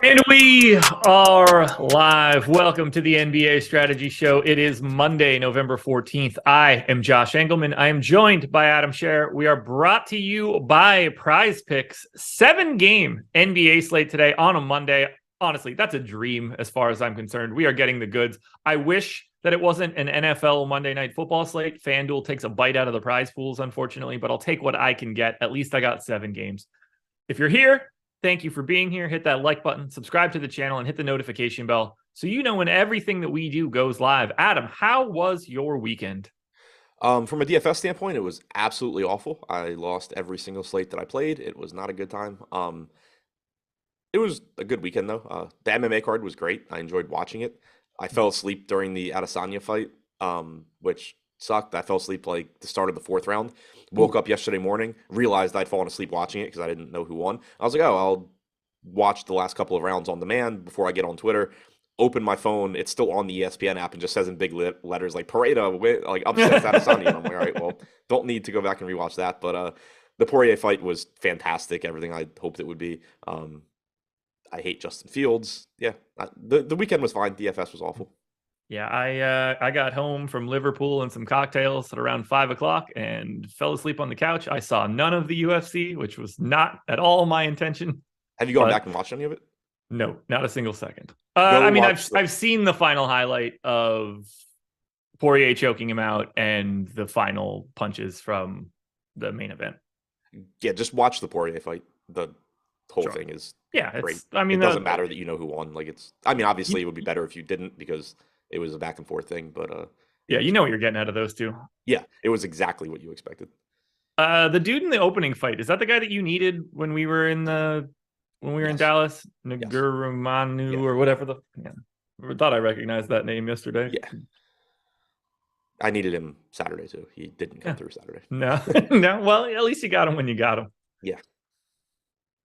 And we are live. Welcome to the NBA Strategy Show. It is Monday, November 14th. I am Josh Engleman. I am joined by Adam Scherer. We are brought to you by Prize Picks. 7-game NBA slate today on a Monday. Honestly, that's a dream as far as I'm concerned. We are getting the goods. I wish that it wasn't an NFL Monday Night Football slate. FanDuel takes a bite out of the prize pools, unfortunately, but I'll take what I can get. At least I got 7 games. If you're here, thank you for being here. Hit that like button, subscribe to the channel, and hit the notification bell so you know when everything that we do goes live. Adam, how was your weekend? From a DFS standpoint, it was absolutely awful. I lost every single slate that I played. It was not a good time. It was a good weekend, though. The MMA card was great. I enjoyed watching it. I fell asleep during the Adesanya fight, which sucked. I fell asleep like the start of the 4th round. Woke up yesterday morning, realized I'd fallen asleep watching it because I didn't know who won. I was like, oh, I'll watch the last couple of rounds on demand before I get on Twitter. Open my phone, it's still on the ESPN app and just says in big letters like Pareto, like upsets Adesanya. And I'm like, all right, well, don't need to go back and rewatch that. But the Poirier fight was fantastic, everything I hoped it would be. I hate Justin Fields. Yeah, the weekend was fine. DFS was awful. Yeah, I got home from Liverpool and some cocktails at around 5 o'clock and fell asleep on the couch. I saw none of the UFC, which was not at all my intention. Have you gone back and watched any of it? No, not a single second. I've seen the final highlight of Poirier choking him out and the final punches from the main event. Yeah, just watch the Poirier fight. The whole thing is great. It doesn't matter that you know who won. Obviously it would be better if you didn't because it was a back and forth thing, but yeah, you know what you're getting out of those two. Yeah, it was exactly what you expected. The dude in the opening fight, is that the guy that you needed when we were in Dallas? Nagurumanu or whatever I thought I recognized that name yesterday. Yeah. I needed him Saturday too. He didn't come through Saturday. No. No. Well, at least you got him when you got him. Yeah.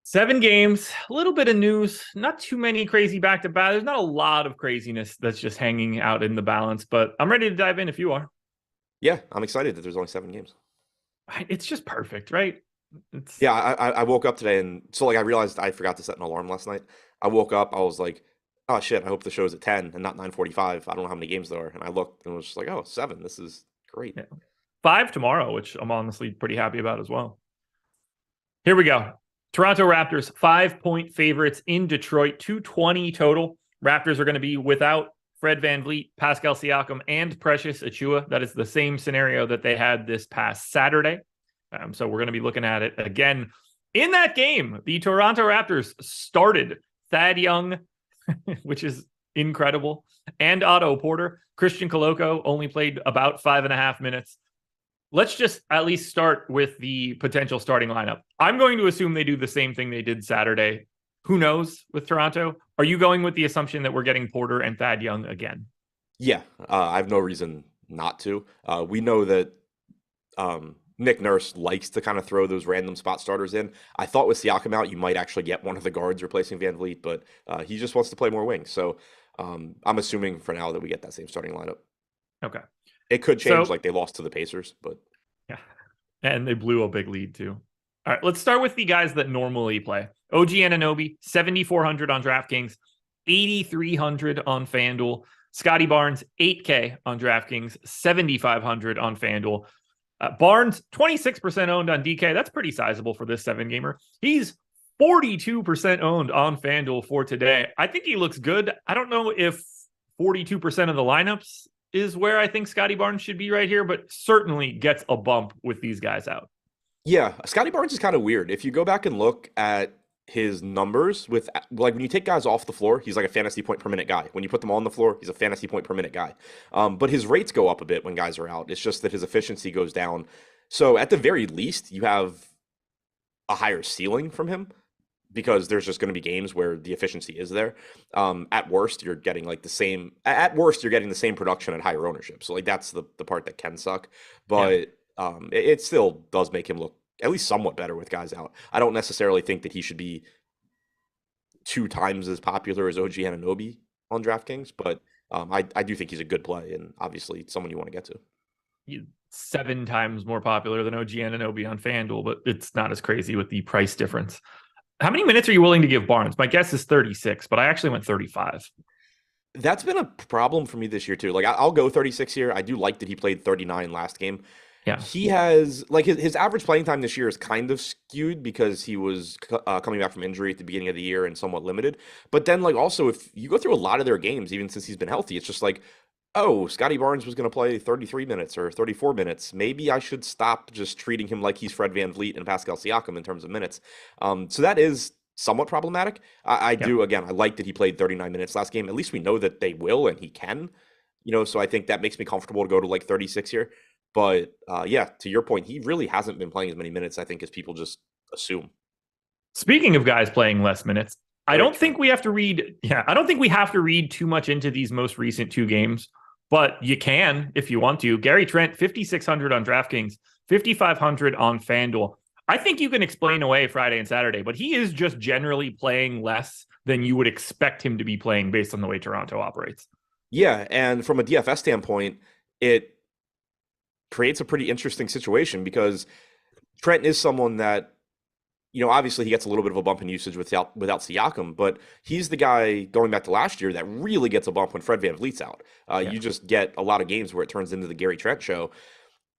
7 games, a little bit of news, not too many crazy back-to-back. There's not a lot of craziness that's just hanging out in the balance, but I'm ready to dive in if you are. Yeah, I'm excited that there's only 7 games. It's just perfect, right? Yeah, I woke up today and so I realized I forgot to set an alarm last night. I woke up, I was like, oh shit, I hope the show's at 10 and not 9:45. I don't know how many games there are. And I looked and was just like, oh, 7. This is great. Yeah. 5 tomorrow, which I'm honestly pretty happy about as well. Here we go. Toronto Raptors, 5-point favorites in Detroit, 220 total. Raptors are going to be without Fred VanVleet, Pascal Siakam, and Precious Achiuwa. That is the same scenario that they had this past Saturday. So we're going to be looking at it again. In that game, the Toronto Raptors started Thad Young, which is incredible, and Otto Porter. Christian Coloco only played about 5.5 minutes. Let's just at least start with the potential starting lineup. I'm going to assume they do the same thing they did Saturday. Who knows with Toronto? Are you going with the assumption that we're getting Porter and Thad Young again? Yeah, I have no reason not to. We know that Nick Nurse likes to kind of throw those random spot starters in. I thought with Siakam out, you might actually get one of the guards replacing VanVleet, but he just wants to play more wings. So I'm assuming for now that we get that same starting lineup. Okay. It could change, like they lost to the Pacers, but yeah, and they blew a big lead too. All right, let's start with the guys that normally play. OG Anunoby, 7,400 on DraftKings, 8,300 on FanDuel. Scotty Barnes, 8K on DraftKings, 7,500 on FanDuel. Barnes, 26% owned on DK. That's pretty sizable for this 7-gamer. He's 42% owned on FanDuel for today. I think he looks good. I don't know if 42% of the lineups is where I think Scotty Barnes should be right here, but certainly gets a bump with these guys out. Yeah, Scotty Barnes is kind of weird. If you go back and look at his numbers with when you take guys off the floor, he's like a fantasy point per minute guy. When you put them on the floor, he's a fantasy point per minute guy. But his rates go up a bit when guys are out. It's just that his efficiency goes down. So at the very least, you have a higher ceiling from him because there's just going to be games where the efficiency is there. At worst, you're getting like the same. At worst, you're getting the same production at higher ownership. So like that's the part that can suck. But it still does make him look at least somewhat better with guys out. I don't necessarily think that he should be 2 times as popular as OG Anunoby on DraftKings, but I do think he's a good play and obviously someone you want to get to. 7 times more popular than OG Anunoby on FanDuel, but it's not as crazy with the price difference. How many minutes are you willing to give Barnes? My guess is 36, but I actually went 35. That's been a problem for me this year too. Like I'll go 36 here. I do like that he played 39 last game. Yeah. He has like his average playing time this year is kind of skewed because he was coming back from injury at the beginning of the year and somewhat limited. But then like also if you go through a lot of their games, even since he's been healthy, it's just like, oh, Scotty Barnes was going to play 33 minutes or 34 minutes. Maybe I should stop just treating him like he's Fred VanVleet and Pascal Siakam in terms of minutes. So that is somewhat problematic. I Yeah. do, again, I like that he played 39 minutes last game. At least we know that they will and he can, so I think that makes me comfortable to go to like 36 here. But yeah, to your point, he really hasn't been playing as many minutes, I think, as people just assume. Speaking of guys playing less minutes, I Very don't true. think we have to read. Yeah, I don't think we have to read too much into these most recent two games, but you can if you want to. Gary Trent, 5,600 on DraftKings, 5,500 on FanDuel. I think you can explain away Friday and Saturday, but he is just generally playing less than you would expect him to be playing based on the way Toronto operates. Yeah, and from a DFS standpoint, it creates a pretty interesting situation because Trent is someone that, obviously he gets a little bit of a bump in usage without Siakam, but he's the guy going back to last year that really gets a bump when Fred VanVleet's out. Yeah. You just get a lot of games where it turns into the Gary Trent show.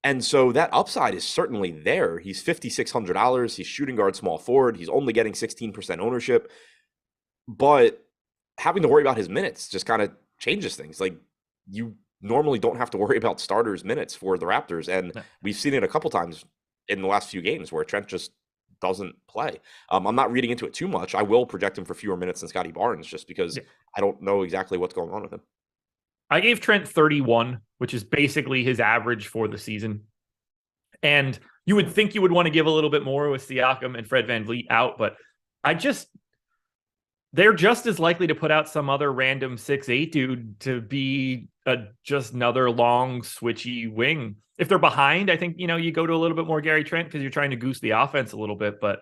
And so that upside is certainly there. He's $5,600. He's shooting guard, small forward. He's only getting 16% ownership. But having to worry about his minutes just kind of changes things. Like you normally don't have to worry about starters' minutes for the Raptors. And No. we've seen it a couple times in the last few games where Trent just doesn't play. I'm not reading into it too much. I will project him for fewer minutes than Scotty Barnes just because Yeah. I don't know exactly what's going on with him. I gave Trent 31, which is basically his average for the season. And you would think you would want to give a little bit more with Siakam and Fred VanVleet out, but they're just as likely to put out some other random 6'8" dude to be just another long switchy wing. If they're behind, I think, you go to a little bit more Gary Trent because you're trying to goose the offense a little bit, but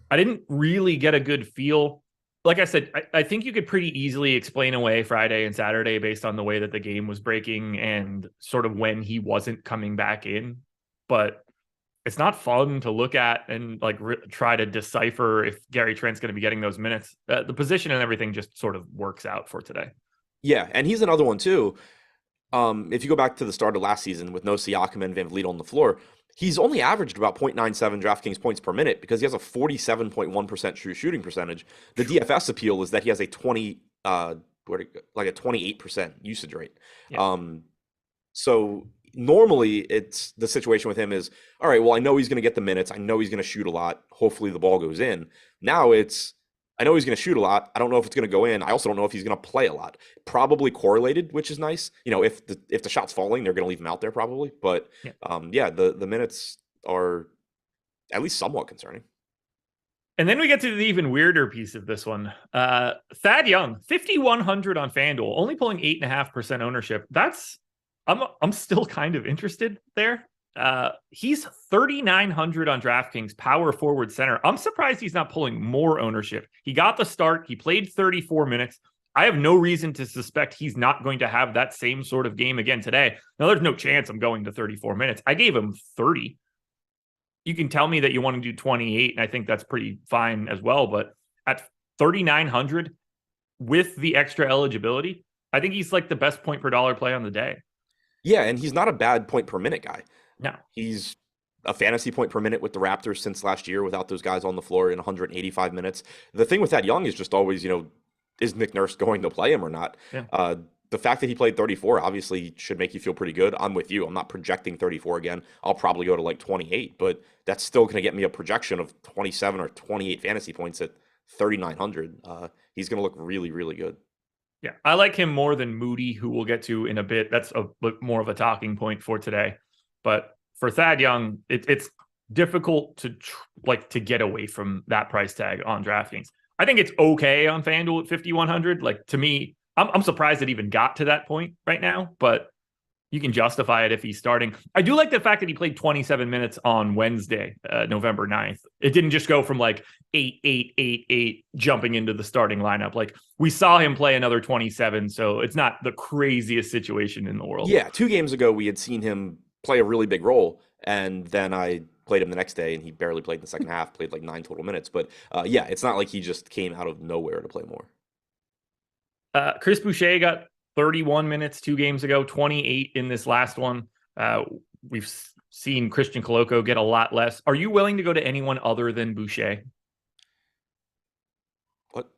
I didn't really get a good feel. Like I said, I think you could pretty easily explain away Friday and Saturday based on the way that the game was breaking and sort of when he wasn't coming back in. But it's not fun to look at and like try to decipher if Gary Trent's going to be getting those minutes. The position and everything just sort of works out for today. Yeah, and he's another one too. If you go back to the start of last season with no Siakam and VanVleet on the floor, he's only averaged about 0.97 DraftKings points per minute because he has a 47.1% true shooting percentage. The DFS appeal is that he has a 28% usage rate. Yeah. So normally it's the situation with him is, all right, well, I know he's going to get the minutes. I know he's going to shoot a lot. Hopefully the ball goes in. Now I know he's going to shoot a lot. I don't know if it's going to go in. I also don't know if he's going to play a lot. Probably correlated, which is nice. If the shot's falling, they're going to leave him out there probably. But yeah, the minutes are at least somewhat concerning. And then we get to the even weirder piece of this one. Thad Young, 5,100 on FanDuel, only pulling 8.5% ownership. I'm still kind of interested there. He's 3,900 on DraftKings, power forward center. I'm surprised he's not pulling more ownership. He got the start. He played 34 minutes. I have no reason to suspect he's not going to have that same sort of game again today. Now, there's no chance I'm going to 34 minutes. I gave him 30. You can tell me that you want to do 28, and I think that's pretty fine as well. But at 3,900 with the extra eligibility, I think he's like the best point per dollar play on the day. Yeah, and he's not a bad point per minute guy. No. He's a fantasy point per minute with the Raptors since last year without those guys on the floor in 185 minutes. The thing with that Young is just always, is Nick Nurse going to play him or not? Yeah. The fact that he played 34 obviously should make you feel pretty good. I'm with you. I'm not projecting 34 again. I'll probably go to like 28, but that's still going to get me a projection of 27 or 28 fantasy points at 3,900. He's going to look really, really good. Yeah, I like him more than Moody, who we'll get to in a bit. That's more of a talking point for today. But for Thad Young, it's difficult to get away from that price tag on DraftKings. I think it's okay on FanDuel at 5,100. Like, to me, I'm surprised it even got to that point right now, but you can justify it if he's starting. I do like the fact that he played 27 minutes on Wednesday, November 9th. It didn't just go from like 8 jumping into the starting lineup. Like, we saw him play another 27, so it's not the craziest situation in the world. Yeah, 2 games ago we had seen him play a really big role. And then I played him the next day, and he barely played in the second half. Played like 9 total minutes. But yeah, it's not like he just came out of nowhere to play more. Chris Boucher got 31 minutes 2 games ago, 28 in this last one. We've seen Christian Coloco get a lot less. Are you willing to go to anyone other than Boucher? What?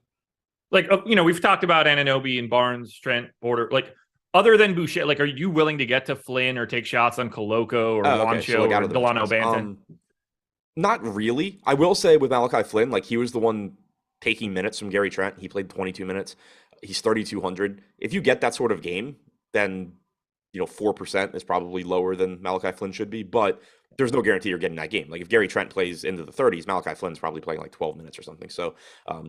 Like, we've talked about Anunoby and Barnes, Trent, Porter. Like, other than Boucher, like, are you willing to get to Flynn or take shots on Coloco or Oh, okay. So Juancho like out or of the Delano bench guys. Banton? Not really. I will say with Malachi Flynn, like he was the one taking minutes from Gary Trent. He played 22 minutes. He's 3,200. If you get that sort of game, then 4% is probably lower than Malachi Flynn should be, but there's no guarantee you're getting that game. Like if Gary Trent plays into the 30s, Malachi Flynn's probably playing like 12 minutes or something. So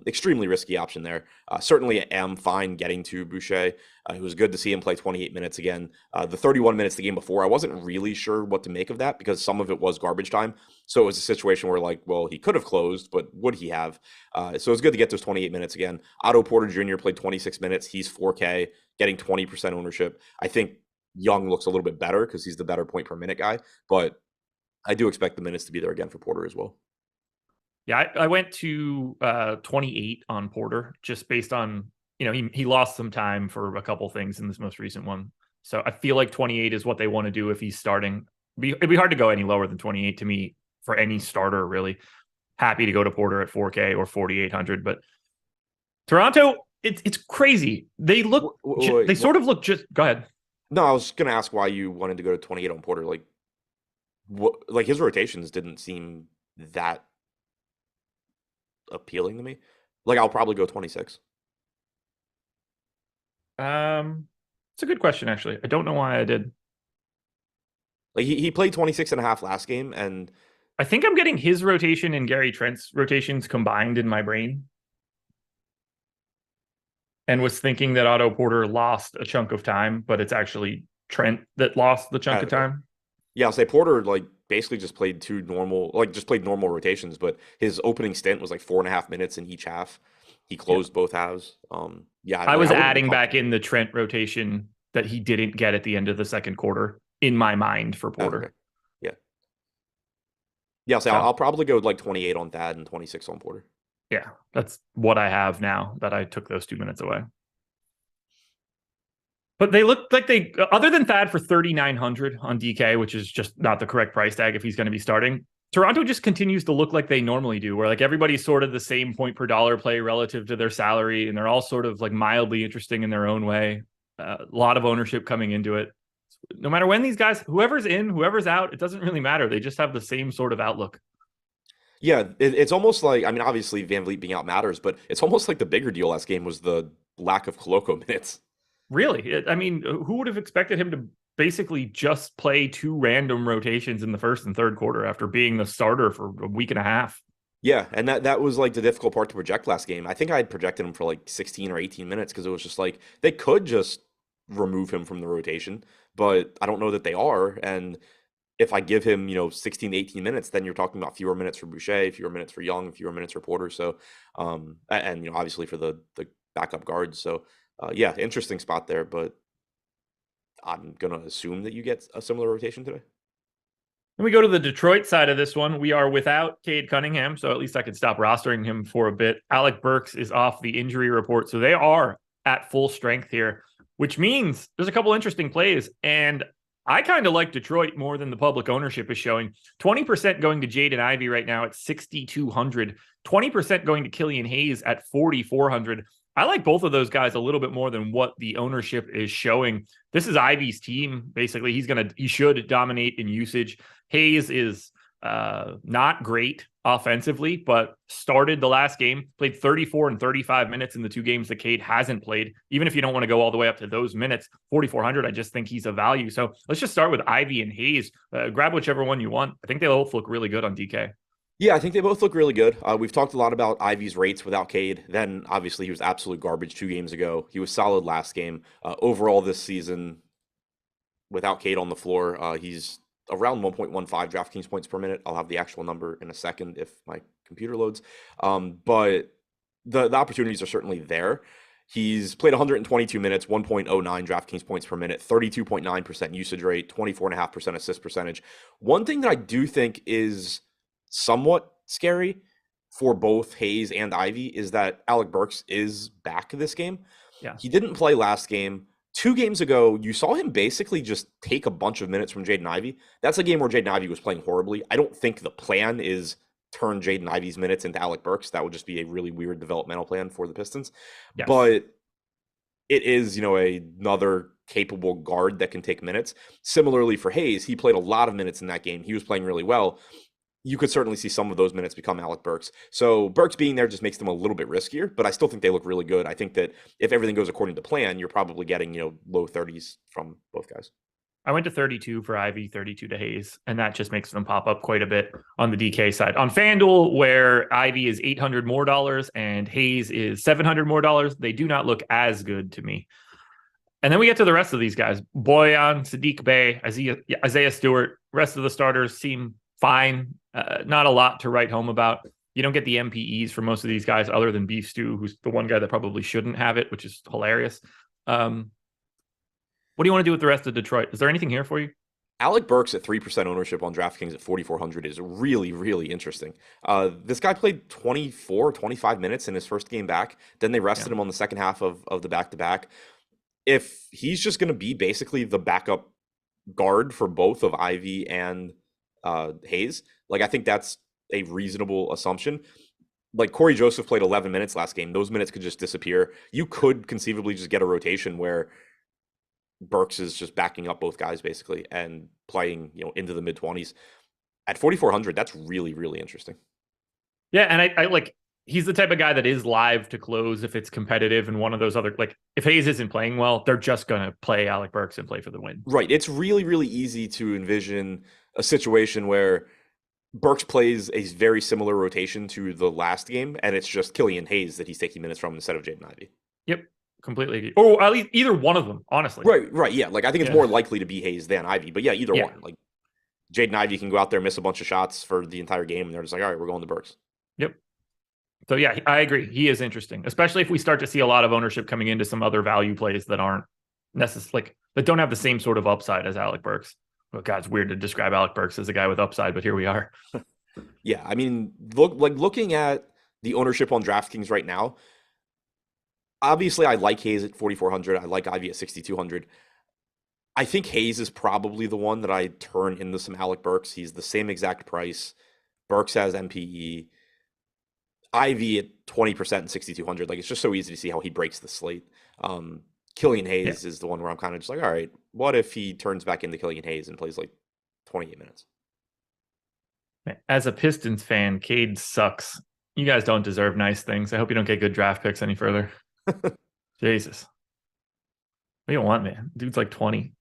extremely risky option there. Certainly am fine getting to Boucher. It was good to see him play 28 minutes again. The 31 minutes the game before, I wasn't really sure what to make of that because some of it was garbage time. So it was a situation where like, well, he could have closed, but would he have? So it's good to get those 28 minutes again. Otto Porter Jr. played 26 minutes. He's 4K, getting 20% ownership. I think Young looks a little bit better because he's the better point per minute guy, but I do expect the minutes to be there again for Porter as well. Yeah, I went to 28 on Porter just based on, he lost some time for a couple things in this most recent one. So I feel like 28 is what they want to do if he's starting. It'd be hard to go any lower than 28 to me for any starter, really. Happy to go to Porter at 4K or 4,800. But Toronto, it's crazy. They look, they sort of look just, go ahead. No, I was going to ask why you wanted to go to 28 on Porter. Like, what? Like his rotations didn't seem that appealing to me. Like, I'll probably go 26. It's a good question, actually. I don't know why I did. Like, he played 26 and a half last game, and I think I'm getting his rotation and Gary Trent's rotations combined in my brain. And was thinking that Otto Porter lost a chunk of time, but it's actually Trent that lost the chunk of time. Yeah, I'll say Porter like basically just played normal rotations, but his opening stint was like 4.5 minutes in each half. He closed both halves. I was adding back in the Trent rotation that he didn't get at the end of the second quarter in my mind for Porter. Okay. Yeah, I'll probably go like 28 on Thad and 26 on Porter. Yeah, that's what I have now that I took those 2 minutes away. But they look like other than Thad for 3,900 on DK, which is just not the correct price tag if he's going to be starting, Toronto just continues to look like they normally do, where like everybody's sort of the same point per dollar play relative to their salary, and they're all sort of like mildly interesting in their own way. A lot of ownership coming into it. No matter when these guys, whoever's in, whoever's out, it doesn't really matter. They just have the same sort of outlook. Yeah, it's almost like, I mean, obviously Van Vliet being out matters, but it's almost like the bigger deal last game was the lack of Coloco minutes. Really? I mean, who would have expected him to basically just play 2 random rotations in the first and third quarter after being the starter for a week and a half? Yeah, and that was like the difficult part to project last game. I think I had projected him for like 16 or 18 minutes because it was just like they could just remove him from the rotation, but I don't know that they are. And if I give him, 16 to 18 minutes, then you're talking about fewer minutes for Boucher, fewer minutes for Young, fewer minutes for Porter. So, and obviously for the backup guards. So, yeah, interesting spot there, but I'm going to assume that you get a similar rotation today. Then we go to the Detroit side of this one. We are without Cade Cunningham, so at least I could stop rostering him for a bit. Alec Burks is off the injury report, so they are at full strength here, which means there's a couple interesting plays, and I kind of like Detroit more than the public ownership is showing. 20% going to Jaden Ivey right now at 6,200. 20% going to Killian Hayes at 4,400. I like both of those guys a little bit more than what the ownership is showing. This is Ivey's team. Basically, he should dominate in usage. Hayes is not great offensively, but started the last game, played 34 and 35 minutes in the 2 games that Cade hasn't played. Even if you don't want to go all the way up to those minutes, 4,400, I just think he's a value. So let's just start with Ivey and Hayes. Grab whichever one you want. I think they both look really good on DK. Yeah, I think they both look really good. We've talked a lot about Ivey's rates without Cade. Then, obviously, he was absolute garbage 2 games ago. He was solid last game. Overall this season, without Cade on the floor, he's around 1.15 DraftKings points per minute. I'll have the actual number in a second if my computer loads. But the opportunities are certainly there. He's played 122 minutes, 1.09 DraftKings points per minute, 32.9% usage rate, 24.5% assist percentage. One thing that I do think is somewhat scary for both Hayes and Ivy is that Alec Burks is back this game. Yeah. He didn't play last game. 2 games ago, you saw him basically just take a bunch of minutes from Jaden Ivey. That's a game where Jaden Ivey was playing horribly. I don't think the plan is turn Jaden Ivey's minutes into Alec Burks. That would just be a really weird developmental plan for the Pistons. Yes. But it is, another capable guard that can take minutes. Similarly for Hayes, he played a lot of minutes in that game. He was playing really well. You could certainly see some of those minutes become Alec Burks. So Burks being there just makes them a little bit riskier, but I still think they look really good. I think that if everything goes according to plan, you're probably getting, low 30s from both guys. I went to 32 for Ivy, 32 to Hayes, and that just makes them pop up quite a bit on the DK side. On FanDuel, where Ivy is $800 more and Hayes is $700 more, they do not look as good to me. And then we get to the rest of these guys. Bojan, Sadiq Bey, Isaiah Stewart. Rest of the starters seem fine. Not a lot to write home about. You don't get the MPEs for most of these guys other than Beef Stew, who's the one guy that probably shouldn't have it, which is hilarious. What do you want to do with the rest of Detroit? Is there anything here for you? Alec Burks at 3% ownership on DraftKings at 4,400 is really, really interesting. This guy played 24, 25 minutes in his first game back. Then they rested him on the second half of the back-to-back. If he's just going to be basically the backup guard for both of Ivy and Hayes, I think that's a reasonable assumption. Corey Joseph played 11 minutes last game. Those minutes could just disappear. You could conceivably just get a rotation where Burks is just backing up both guys basically and playing, into the mid-20s. At 4,400, that's really, really interesting. Yeah, and I he's the type of guy that is live to close if it's competitive, and one of those other, if Hayes isn't playing well, they're just going to play Alec Burks and play for the win. Right. It's really, really easy to envision a situation where Burks plays a very similar rotation to the last game, and it's just Killian Hayes that he's taking minutes from instead of Jaden Ivey. Yep. Completely agree. Or at least either one of them, honestly. Right. Yeah. I think it's more likely to be Hayes than Ivy, but yeah, either one. Jaden Ivey can go out there, miss a bunch of shots for the entire game, and they're just all right, we're going to Burks. Yep. So yeah, I agree. He is interesting, especially if we start to see a lot of ownership coming into some other value plays that aren't necessarily, that don't have the same sort of upside as Alec Burks. Oh God, it's weird to describe Alec Burks as a guy with upside, but here we are. Yeah. I mean, looking at the ownership on DraftKings right now, obviously, I like Hayes at 4,400. I like Ivy at 6,200. I think Hayes is probably the one that I turn into some Alec Burks. He's the same exact price. Burks has MPE. Ivy at 20% and 6,200. It's just so easy to see how he breaks the slate. Killian Hayes is the one where I'm kind of just all right, what if he turns back into Killian Hayes and plays 28 minutes? As a Pistons fan, Cade sucks. You guys don't deserve nice things. I hope you don't get good draft picks any further. Jesus. We don't want, man. Dude's 20.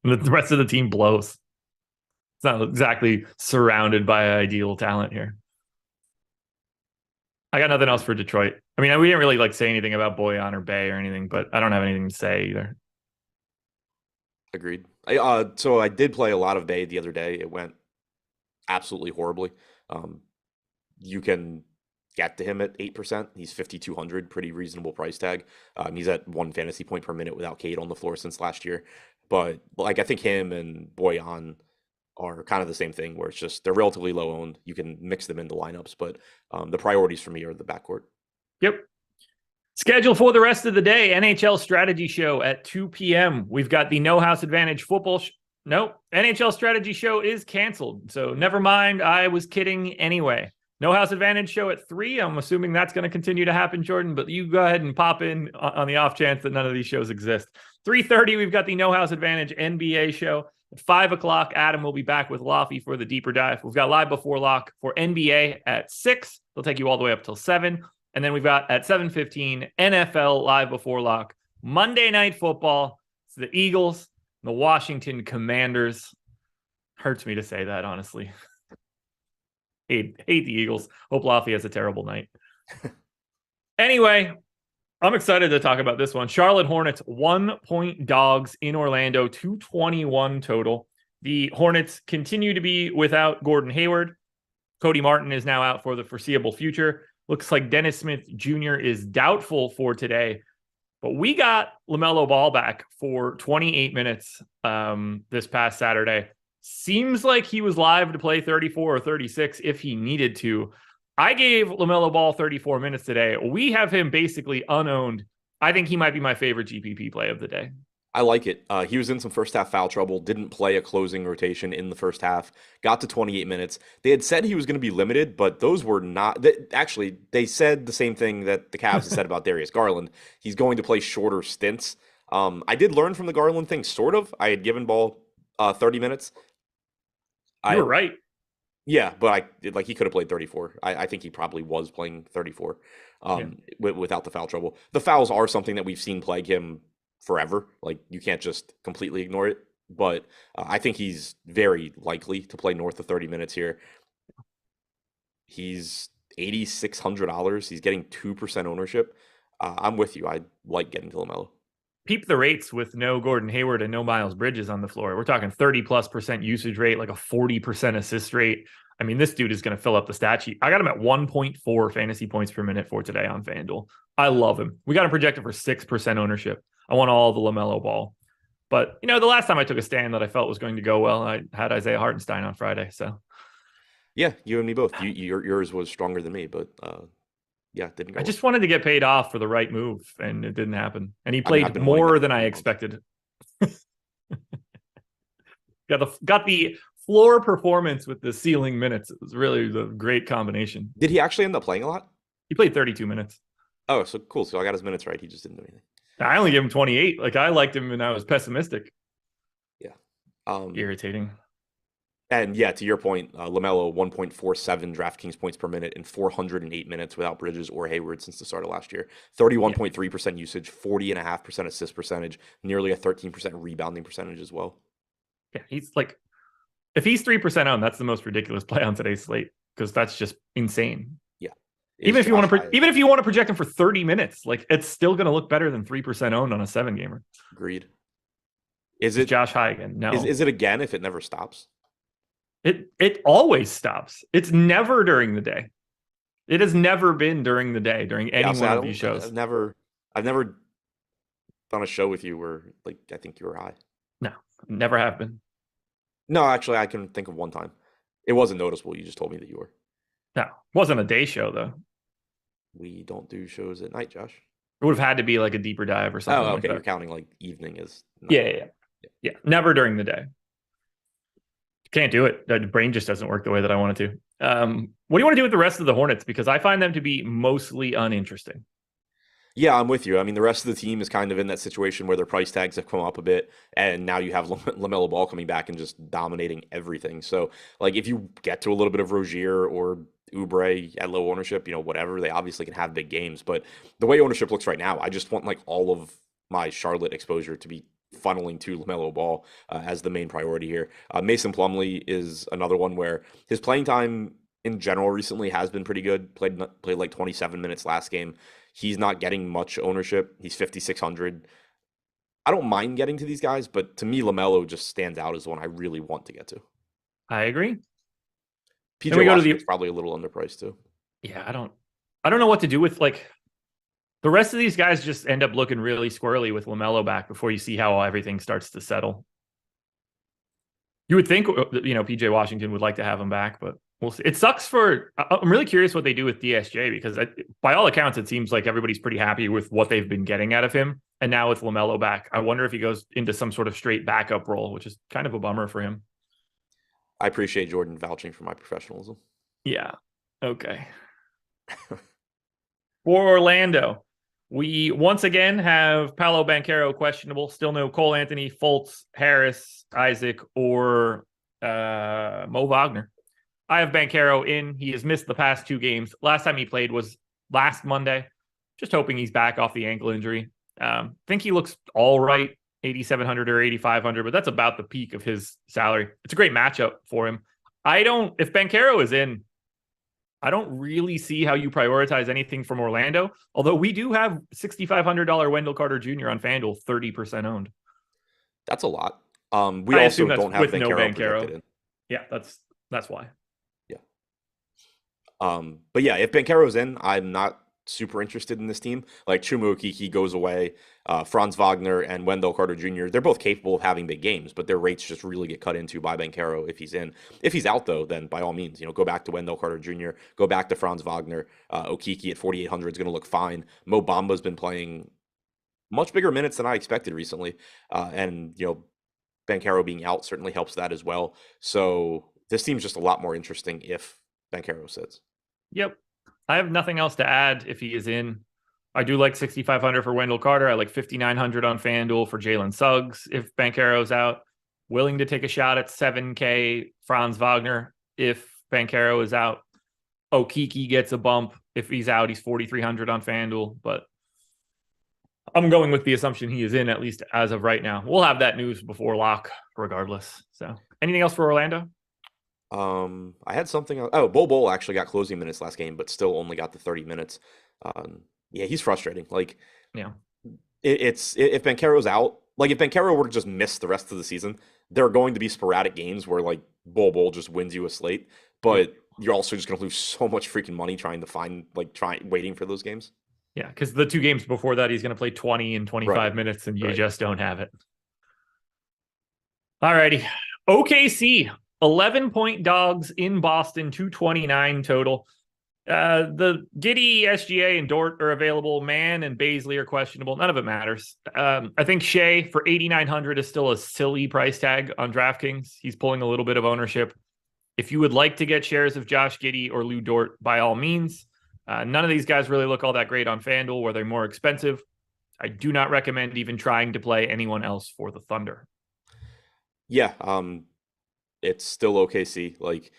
The rest of the team blows. It's not exactly surrounded by ideal talent here. I got nothing else for Detroit. I mean, we didn't really say anything about Bojan or Bey or anything, but I don't have anything to say either. Agreed. So I did play a lot of Bey the other day. It went absolutely horribly. You can get to him at 8%. He's 5,200, pretty reasonable price tag. He's at 1 fantasy point per minute without Cade on the floor since last year. But I think him and Bojan are kind of the same thing, where it's just they're relatively low owned. You can mix them into lineups, but the priorities for me are the backcourt. Yep. Schedule for the rest of the day, NHL Strategy Show at 2 p.m. We've got the No House Advantage football. Nope. NHL Strategy Show is canceled. So never mind. I was kidding anyway. No House Advantage show at 3. I'm assuming that's going to continue to happen, Jordan, but you go ahead and pop in on the off chance that none of these shows exist. 3:30, we've got the No House Advantage NBA show. At 5 o'clock, Adam will be back with Laffy for the deeper dive. We've got Live Before Lock for NBA at 6. They'll take you all the way up till 7. And then we've got at 7:15, NFL Live Before Lock. Monday Night Football. It's the Eagles, the Washington Commanders. Hurts me to say that, honestly. Hate the Eagles. Hope Laffy has a terrible night. Anyway, I'm excited to talk about this one. Charlotte Hornets, 1-point dogs in Orlando, 221 total. The Hornets continue to be without Gordon Hayward. Cody Martin is now out for the foreseeable future. Looks like Dennis Smith Jr. is doubtful for today, but we got LaMelo Ball back for 28 minutes this past Saturday. Seems like he was live to play 34 or 36 if he needed to. I gave LaMelo Ball 34 minutes today. We have him basically unowned. I think he might be my favorite GPP play of the day. I like it. He was in some first half foul trouble, didn't play a closing rotation in the first half, got to 28 minutes. They had said he was going to be limited, but those were not. Actually, they said the same thing that the Cavs had said about Darius Garland. He's going to play shorter stints. I did learn from the Garland thing, sort of. I had given Ball 30 minutes. You were right. Yeah, but he could have played 34. I think he probably was playing 34 without the foul trouble. The fouls are something that we've seen plague him forever. Like, you can't just completely ignore it. But I think he's very likely to play north of 30 minutes here. He's $8,600. He's getting 2% ownership. I'm with you. I like getting to LaMelo. Peep the rates with no Gordon Hayward and no Miles Bridges on the floor. We're talking 30+% usage rate, like a 40% assist rate. I mean, this dude is going to fill up the stat sheet. I got him at 1.4 fantasy points per minute for today on FanDuel. I love him. We got him projected for 6% ownership. I want all the LaMelo Ball. But, the last time I took a stand that I felt was going to go well, I had Isaiah Hartenstein on Friday. So, yeah, you and me both. Yours was stronger than me, but yeah, it didn't go. I just wanted to get paid off for the right move, and it didn't happen. And he played more than I expected. got the floor performance with the ceiling minutes. It was really the great combination. Did he actually end up playing a lot? He played 32 minutes. Oh, so cool. So I got his minutes right. He just didn't do anything. I only gave him 28. Like, I liked him and I was pessimistic. Yeah. Irritating. And yeah, to your point, LaMelo 1.47 DraftKings points per minute in 408 minutes without Bridges or Hayward since the start of last year. 31.3% usage, 40.5% assist percentage, nearly a 13% rebounding percentage as well. Yeah, he's like, if he's 3% owned, that's the most ridiculous play on today's slate, because that's just insane. Yeah. Even if you want to project him for 30 minutes, like, it's still going to look better than 3% owned on a 7-gamer. Agreed. Is it Josh High again? No. Is it again if it never stops? It always stops. It's never during the day. It has never been during the day during any one of these shows. I've never done a show with you where, like, I think you were high. No, never have been. No, actually, I can think of one time. It wasn't noticeable. You just told me that you were. No, it wasn't a day show though. We don't do shows at night, Josh. It would have had to be like a deeper dive or something. Oh, okay. Like that. You're counting like evening as. Yeah. Never during the day. Can't do it. The brain just doesn't work the way that I want it to. What do you want to do with the rest of the Hornets? Because I find them to be mostly uninteresting. Yeah, I'm with you. I mean, the rest of the team is kind of in that situation where their price tags have come up a bit, and now you have LaMelo Ball coming back and just dominating everything. So, like, if you get to a little bit of Rozier or Oubre at low ownership, whatever, they obviously can have big games. But the way ownership looks right now, I just want, like, all of my Charlotte exposure to be funneling to LaMelo Ball as the main priority here. Mason Plumlee is another one where his playing time in general recently has been pretty good. Played like 27 minutes last game. He's not getting much ownership. He's 5,600. I don't mind getting to these guys, but to me, LaMelo just stands out as the one I really want to get to. I agree. PJ Washington's probably a little underpriced too. Yeah, I don't know what to do with, like, the rest of these guys just end up looking really squirrely with LaMelo back before you see how everything starts to settle. You would think, PJ Washington would like to have him back, but we'll see. It sucks I'm really curious what they do with DSJ, because by all accounts, it seems like everybody's pretty happy with what they've been getting out of him. And now with LaMelo back, I wonder if he goes into some sort of straight backup role, which is kind of a bummer for him. I appreciate Jordan vouching for my professionalism. Yeah. Okay. For Orlando, we once again have Paolo Banchero questionable. Still no Cole Anthony, Fultz, Harris, Isaac, or Mo Wagner. I have Banchero in. He has missed the past 2 games. Last time he played was last Monday. Just hoping he's back off the ankle injury. Think he looks all right, 8,700 or 8,500, but that's about the peak of his salary. It's a great matchup for him. If Banchero is in, I don't really see how you prioritize anything from Orlando, although we do have $6,500 Wendell Carter Jr. on FanDuel, 30% owned. That's a lot. We also don't have Banchero projected in. Yeah, that's why. Yeah. But yeah, if Banchero's in, I'm not super interested in this team. Like Chuma Okeke goes away, Franz Wagner and Wendell Carter Jr. They're both capable of having big games, but their rates just really get cut into by Banchero if he's in. If he's out though, then by all means, go back to Wendell Carter Jr., go back to Franz Wagner. Okeke at 4,800 is going to look fine. Mo Bamba's been playing much bigger minutes than I expected recently, and Banchero being out certainly helps that as well. So this team's just a lot more interesting if Banchero sits. Yep. I have nothing else to add if he is in. I do like 6,500 for Wendell Carter. I like 5,900 on FanDuel for Jalen Suggs if Banchero's out. Willing to take a shot at 7K Franz Wagner if Banchero is out. Okeke gets a bump. If he's out, he's 4,300 on FanDuel. But I'm going with the assumption he is in, at least as of right now. We'll have that news before lock regardless. So anything else for Orlando? I had something. Oh, Bol actually got closing minutes last game, but still only got the 30 minutes. Yeah, he's frustrating. Like, yeah, if Banchero's out, like if Banchero were to just miss the rest of the season, there are going to be sporadic games where like Bol just wins you a slate, but you're also just going to lose so much freaking money trying to find waiting for those games. Yeah, because the 2 games before that, he's going to play 20 and 25 minutes, and you just don't have it. All righty. OKC, 11-point dogs in Boston, 229 total. The Giddey, SGA, and Dort are available. Mann and Baisley are questionable. None of it matters. I think Shea for 8,900 is still a silly price tag on DraftKings. He's pulling a little bit of ownership. If you would like to get shares of Josh Giddey or Lou Dort, by all means. None of these guys really look all that great on FanDuel, where they're more expensive. I do not recommend even trying to play anyone else for the Thunder. Yeah, it's still OKC. Like,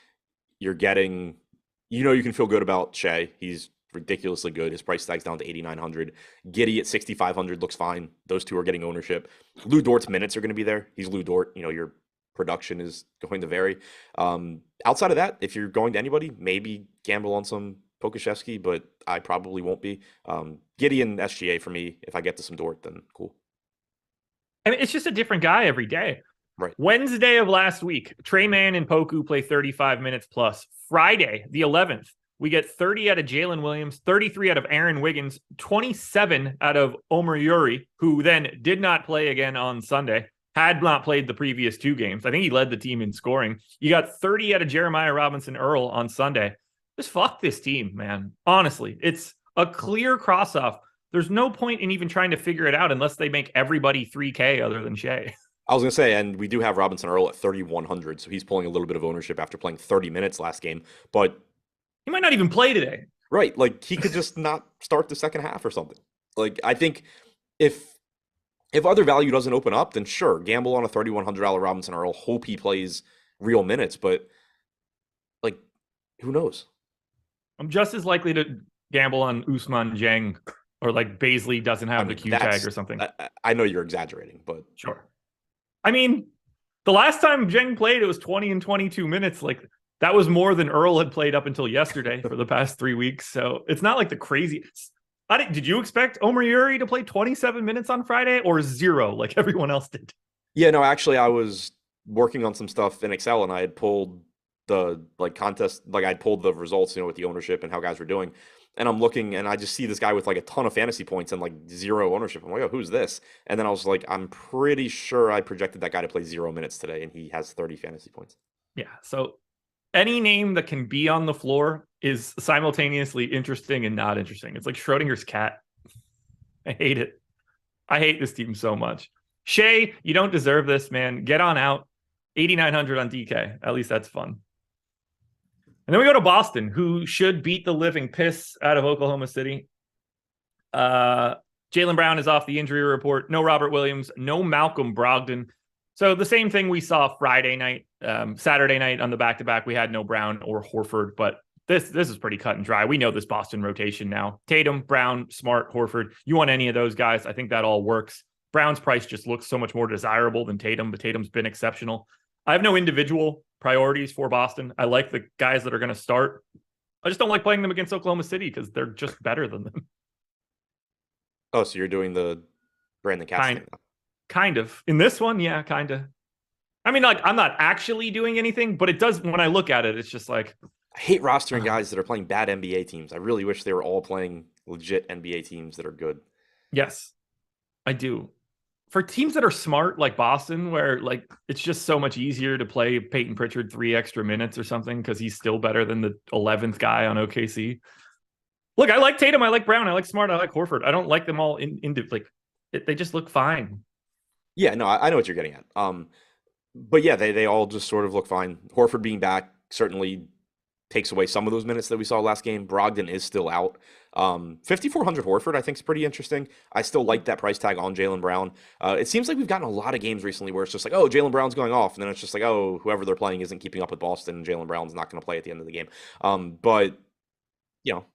you're getting, you can feel good about Shea. He's ridiculously good. His price tag's down to 8,900. Giddey at 6,500 looks fine. Those two are getting ownership. Lou Dort's minutes are going to be there. He's Lou Dort. Your production is going to vary. Outside of that, if you're going to anybody, maybe gamble on some Pokusevski, but I probably won't be. Giddey and SGA for me. If I get to some Dort, then cool. I mean, it's just a different guy every day. Right. Wednesday of last week, Trey Mann and Poku play 35 minutes plus. Friday, the 11th, we get 30 out of Jalen Williams, 33 out of Aaron Wiggins, 27 out of Omer Yuri, who then did not play again on Sunday, had not played the previous 2 games. I think he led the team in scoring. You got 30 out of Jeremiah Robinson Earl on Sunday. Just fuck this team, man. Honestly, it's a clear cross-off. There's no point in even trying to figure it out unless they make everybody 3K other than Shea. I was going to say, and we do have Robinson Earl at 3,100, so he's pulling a little bit of ownership after playing 30 minutes last game, but he might not even play today. Right, like he could just not start the second half or something. Like, I think if other value doesn't open up, then sure, gamble on a $3,100 Robinson Earl, hope he plays real minutes, but like, who knows? I'm just as likely to gamble on Ousmane Dieng, or like Baisley doesn't have the Q tag or something. I know you're exaggerating, but sure. I mean, the last time Dieng played, it was 20 and 22 minutes. Like, that was more than Earl had played up until yesterday for the past 3 weeks. So it's not like the crazy. Did you expect Omer Yuri to play 27 minutes on Friday or 0 like everyone else did? Yeah, no, actually, I was working on some stuff in Excel and I had pulled the contest, I'd pulled the results, with the ownership and how guys were doing. And I'm looking and I just see this guy with a ton of fantasy points and 0 ownership. I'm like, oh, who's this? And then I was like, I'm pretty sure I projected that guy to play 0 minutes today and he has 30 fantasy points. Yeah. So any name that can be on the floor is simultaneously interesting and not interesting. It's like Schrodinger's cat. I hate it. I hate this team so much. Shea, you don't deserve this, man. Get on out. 8,900 on DK. At least that's fun. And then we go to Boston, who should beat the living piss out of Oklahoma City. Jaylen Brown is off the injury report. No Robert Williams. No Malcolm Brogdon. So the same thing we saw Friday night. Saturday night on the back-to-back, we had no Brown or Horford. But this is pretty cut and dry. We know this Boston rotation now. Tatum, Brown, Smart, Horford. You want any of those guys, I think that all works. Brown's price just looks so much more desirable than Tatum, but Tatum's been exceptional. I have no individual priorities for Boston. I like the guys that are going to start. I just don't like playing them against Oklahoma City because they're just better than them. Oh, so you're doing the Brandon Katz thing now. Kind of. In this one, yeah, kind of. I mean, I'm not actually doing anything, but it does, when I look at it, it's just like, I hate rostering guys that are playing bad NBA teams. I really wish they were all playing legit NBA teams that are good. Yes, I do. For teams that are smart, like Boston, where like it's just so much easier to play Peyton Pritchard 3 extra minutes or something because he's still better than the 11th guy on OKC. Look, I like Tatum, I like Brown, I like Smart, I like Horford. I don't like them all into like they just look fine. Yeah, no, I know what you're getting at. But yeah, they all just sort of look fine. Horford being back certainly takes away some of those minutes that we saw last game. Brogdon is still out. 5,400 Horford, I think, is pretty interesting. I still like that price tag on Jaylen Brown. It seems like we've gotten a lot of games recently where it's just like, oh, Jaylen Brown's going off. And then it's just like, oh, whoever they're playing isn't keeping up with Boston. And Jaylen Brown's not going to play at the end of the game. But, you know,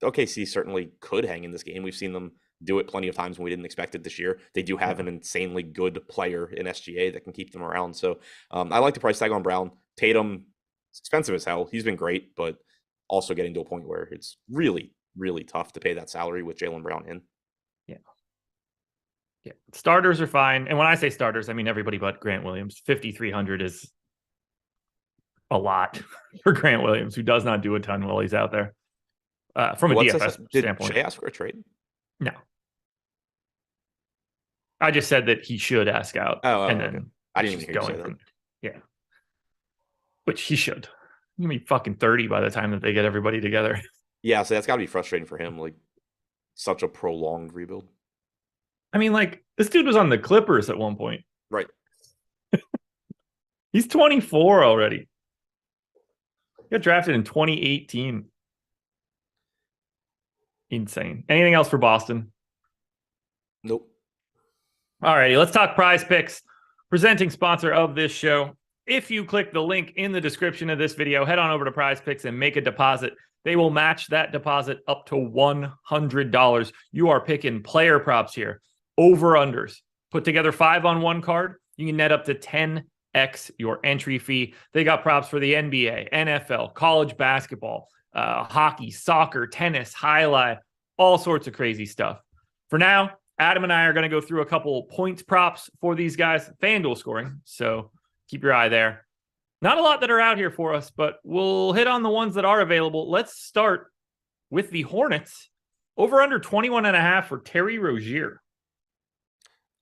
OKC certainly could hang in this game. We've seen them do it plenty of times when we didn't expect it this year. They do have an insanely good player in SGA that can keep them around. So I like the price tag on Brown. Tatum, it's expensive as hell. He's been great, but also getting to a point where it's really, really tough to pay that salary with Jaylen Brown in. Yeah. Yeah. Starters are fine. And when I say starters, I mean everybody but Grant Williams. 5,300 is a lot for Grant Williams, who does not do a ton while he's out there. From a DFS standpoint. Did Shea ask for a trade? No. I just said that he should ask out. And then okay. I didn't even hear you say that. Yeah. Which he should. He'll be fucking 30 by the time that they get everybody together. Yeah, so that's got to be frustrating for him. Like, such a prolonged rebuild. I mean, like, this dude was on the Clippers at one point. Right. He's 24 already. He got drafted in 2018. Insane. Anything else for Boston? Nope. All righty, let's talk Prize Picks, presenting sponsor of this show. If you click the link in the description of this video, head on over to Prize Picks and make a deposit. They will match that deposit up to $100. You are picking player props here, over-unders. Put together 5 on one card, you can net up to 10x your entry fee. They got props for the NBA, NFL, college basketball, hockey, soccer, tennis, highlight, all sorts of crazy stuff. For now, Adam and I are going to go through a couple points props for these guys, FanDuel scoring. So keep your eye there. Not a lot that are out here for us, but we'll hit on the ones that are available. Let's start with the Hornets. Over under 21.5 for Terry Rozier.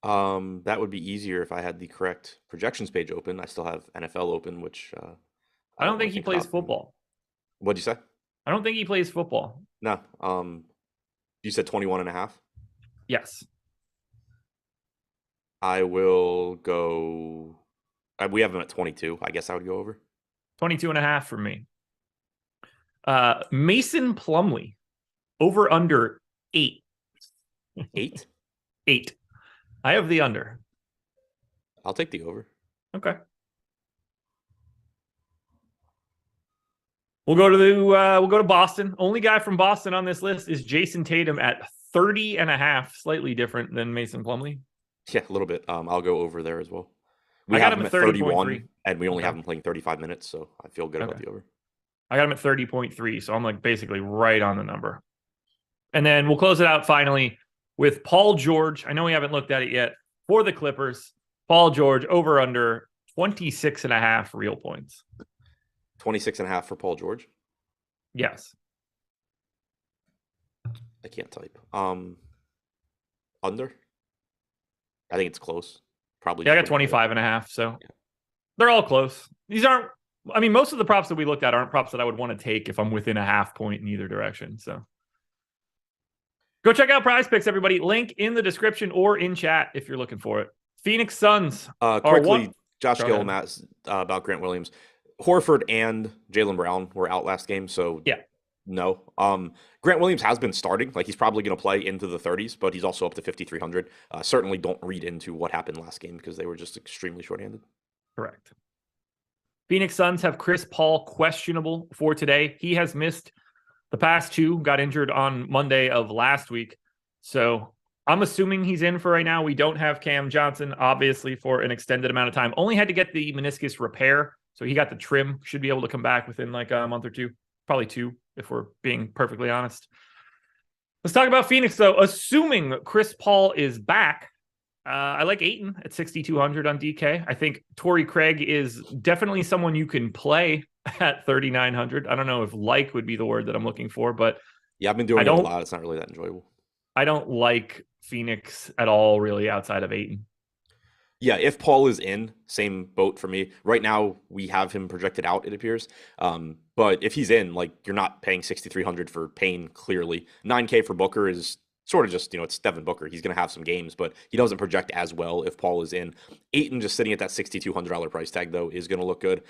That would be easier if I had the correct projections page open. I still have NFL open, which I don't think he plays football. What'd you say? I don't think he plays football. No. You said 21.5? Yes. I will go. We have him at 22. I guess I would go over. 22.5 for me. Mason Plumlee. Over under 8. 8? 8. I have the under. I'll take the over. Okay. We'll go to Boston. Only guy from Boston on this list is Jason Tatum at 30.5, slightly different than Mason Plumlee. Yeah, a little bit. I'll go over there as well. We got him at 31, and we only have him playing 35 minutes, so I feel good about the over. I got him at 30.3, so I'm like basically right on the number. And then we'll close it out finally with Paul George. I know we haven't looked at it yet. For the Clippers, Paul George over under 26.5 real points. 26.5 for Paul George? Yes. I can't type. Under? I think it's close. Probably. Yeah, I got 25.5, so they're all close. These aren't, I mean, most of the props that we looked at aren't props that I would want to take if I'm within a half point in either direction. So go check out Prize Picks, everybody. Link in the description or in chat if you're looking for it. Phoenix Suns. Quickly, Josh Gill asked about Grant Williams. Horford and Jaylen Brown were out last game, so yeah. No. Grant Williams has been starting. Like, he's probably going to play into the 30s, but he's also up to 5,300. Certainly don't read into what happened last game because they were just extremely shorthanded. Correct. Phoenix Suns have Chris Paul questionable for today. He has missed the past 2, got injured on Monday of last week. So I'm assuming he's in for right now. We don't have Cam Johnson, obviously, for an extended amount of time. Only had to get the meniscus repair. So he got the trim, should be able to come back within like a month or 2, probably 2, if we're being perfectly honest. Let's talk about Phoenix, though. Assuming Chris Paul is back, I like Ayton at 6,200 on DK. I think Torrey Craig is definitely someone you can play at 3,900. I don't know if like would be the word that I'm looking for, but Yeah, I've been I doing it a don't lot. It's not really that enjoyable. I don't like Phoenix at all, really, outside of Ayton. Yeah, if Paul is in, same boat for me. Right now, we have him projected out, it appears. But if he's in, like you're not paying 6,300 for Payne. Clearly, 9K for Booker is sort of just it's Devin Booker. He's going to have some games, but he doesn't project as well if Paul is in. Ayton just sitting at that $6,200 price tag though is going to look good.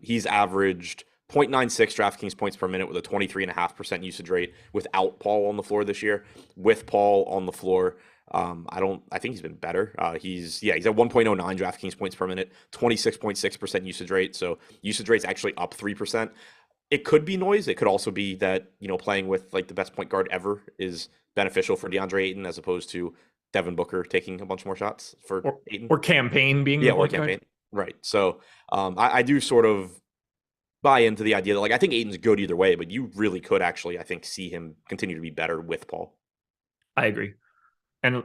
He's averaged 0.96 DraftKings points per minute with a 23.5% usage rate without Paul on the floor this year. With Paul on the floor, I think he's been better. He's at 1.09 DraftKings points per minute, 26.6% usage rate. So usage rate's actually up 3%. It could be noise. It could also be that, playing with like the best point guard ever is beneficial for DeAndre Ayton as opposed to Devin Booker taking a bunch more shots for Ayton. Or campaign being Yeah, the or point guard. campaign. Right. So I do sort of buy into the idea that like I think Ayton's good either way, but you really could actually, I think, see him continue to be better with Paul. I agree. And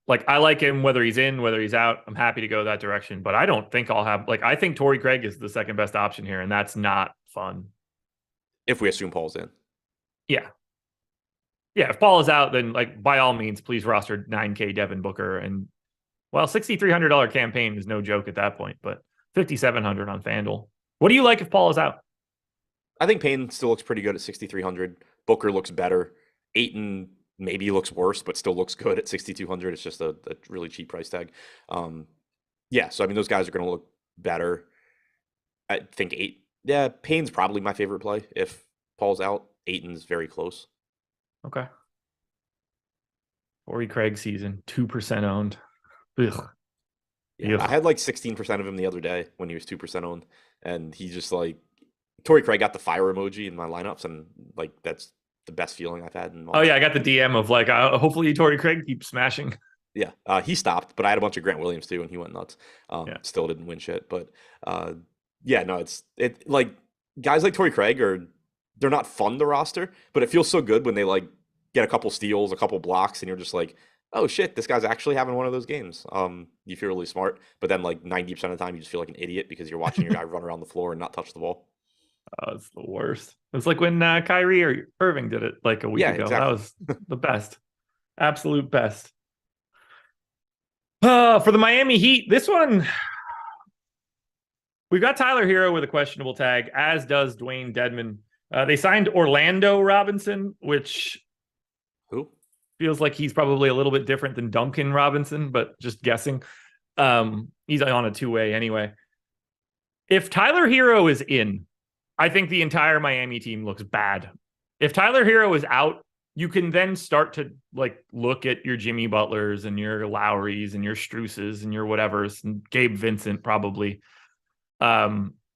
like I like him whether he's in, whether he's out. I'm happy to go that direction. But I don't think I'll have I think Torrey Craig is the second best option here, and that's not fun. If we assume Paul's in. Yeah. Yeah. If Paul is out, then like by all means, please roster 9K Devin Booker. And well, $6,300 campaign is no joke at that point, but 5,700 on FanDuel. What do you like if Paul is out? I think Payne still looks pretty good at 6,300. Booker looks better. Ayton maybe looks worse, but still looks good at 6,200. It's just a really cheap price tag. So I mean, those guys are going to look better. I think Payne's probably my favorite play. If Paul's out, Ayton's very close. Okay. Torrey Craig season, 2% owned. Ugh. Yeah, I had like 16% of him the other day when he was 2% owned, and he just like Torrey Craig got the fire emoji in my lineups, and like that's the best feeling I've had in months. Oh yeah, I got the DM of like, hopefully Torrey Craig keeps smashing. Yeah, he stopped, but I had a bunch of Grant Williams too, and he went nuts. Still didn't win shit, but it's like guys like Torrey Craig they're not fun to roster, but it feels so good when they like get a couple steals, a couple blocks, and you're just like, oh shit, this guy's actually having one of those games. You feel really smart, but then like 90% of the time you just feel like an idiot because you're watching your guy run around the floor and not touch the ball. Oh, it's the worst. It's like when Kyrie or Irving did it like a week ago. Exactly. That was the best. Absolute best. For the Miami Heat, this one, we've got Tyler Hero with a questionable tag, as does Dwayne Dedmon. They signed Orlando Robinson, which feels like he's probably a little bit different than Duncan Robinson, but just guessing. He's on a two-way anyway. If Tyler Hero is in, I think the entire Miami team looks bad. If Tyler Hero is out, you can then start to like look at your Jimmy Butlers and your Lowrys and your Struces and your whatevers, and Gabe Vincent probably.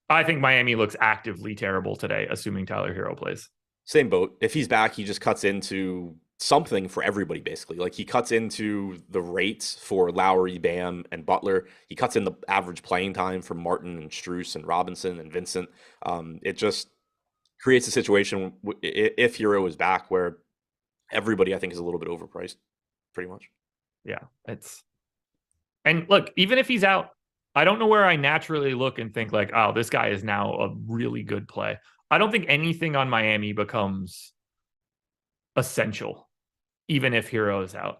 I think Miami looks actively terrible today, assuming Tyler Hero plays. Same boat. If he's back, he just cuts into something for everybody, basically. Like he cuts into the rates for Lowry, Bam, and Butler. He cuts in the average playing time for Martin and Strus and Robinson and Vincent. It just creates a situation if Hero is back where everybody, I think, is a little bit overpriced, pretty much. Yeah, and look, even if he's out, I don't know where I naturally look and think like, oh, this guy is now a really good play. I don't think anything on Miami becomes essential, even if Hero is out.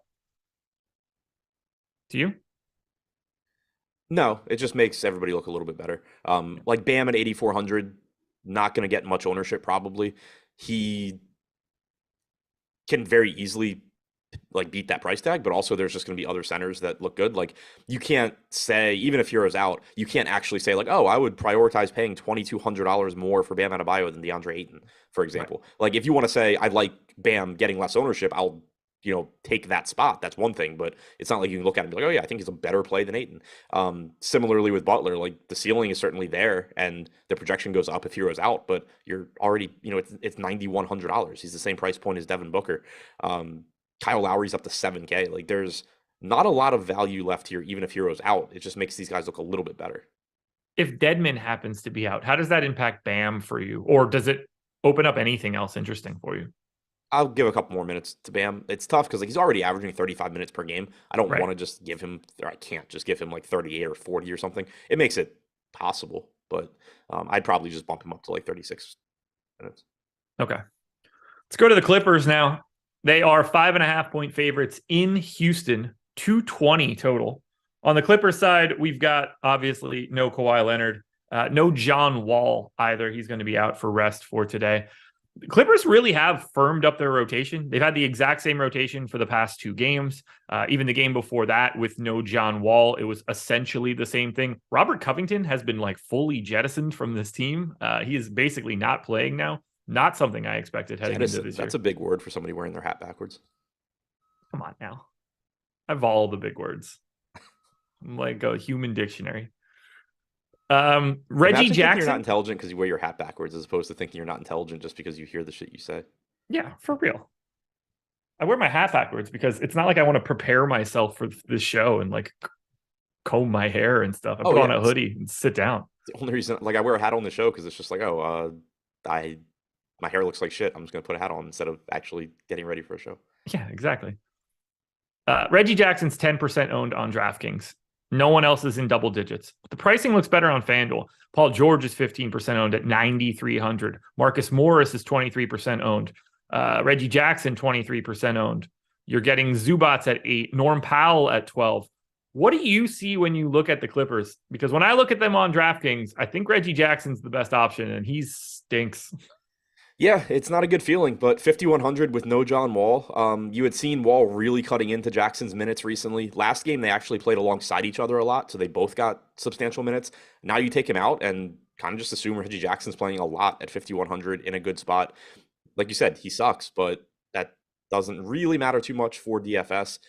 Do you? No, it just makes everybody look a little bit better. Like Bam at 8,400, not going to get much ownership probably. He can very easily like beat that price tag, but also there's just going to be other centers that look good. Like you can't say, even if Hero's out, you can't actually say like, oh, I would prioritize paying $2,200 more for Bam Adebayo than DeAndre Ayton, for example. Right. Like if you want to say I like Bam getting less ownership, I'll take that spot. That's one thing, but it's not like you can look at him and be like, oh yeah, I think he's a better play than Ayton. Similarly with Butler, like the ceiling is certainly there and the projection goes up if Hero's out, but you're already, it's $9,100. He's the same price point as Devin Booker. Kyle Lowry's up to 7K. Like there's not a lot of value left here, even if Hero's out. It just makes these guys look a little bit better. If Dedmon happens to be out, how does that impact Bam for you? Or does it open up anything else interesting for you? I'll give a couple more minutes to Bam. It's tough because like he's already averaging 35 minutes per game. I don't want to just give him, or I can't just give him like 38 or 40 or something. It makes it possible, but I'd probably just bump him up to like 36 minutes. Okay. Let's go to the Clippers now. They are 5.5-point favorites in Houston, 220 total. On the Clippers side, we've got obviously no Kawhi Leonard, no John Wall either. He's going to be out for rest for today. The Clippers really have firmed up their rotation. They've had the exact same rotation for the past 2 games. Even the game before that with no John Wall, it was essentially the same thing. Robert Covington has been like fully jettisoned from this team. He is basically not playing now. Not something I expected heading into this year. That's a big word for somebody wearing their hat backwards. Come on now. I have all the big words. I'm like a human dictionary. Reggie Jackson. You're not intelligent because you wear your hat backwards, as opposed to thinking you're not intelligent just because you hear the shit you say. Yeah, for real. I wear my hat backwards because it's not like I want to prepare myself for this show and like comb my hair and stuff. I put on a hoodie and sit down. The only reason, like, I wear a hat on the show because it's just like, my hair looks like shit. I'm just gonna put a hat on instead of actually getting ready for a show. Yeah, exactly. Reggie Jackson's 10% owned on DraftKings. No one else is in double digits. The pricing looks better on FanDuel. Paul George is 15% owned at 9,300. Marcus Morris is 23% owned. Reggie Jackson, 23% owned. You're getting Zubats at 8, Norm Powell at 12. What do you see when you look at the Clippers? Because when I look at them on DraftKings, I think Reggie Jackson's the best option, and he stinks. Yeah, it's not a good feeling, but 5,100 with no John Wall. You had seen Wall really cutting into Jackson's minutes recently. Last game, they actually played alongside each other a lot, so they both got substantial minutes. Now you take him out and kind of just assume Reggie Jackson's playing a lot at 5,100 in a good spot. Like you said, he sucks, but that doesn't really matter too much for DFS.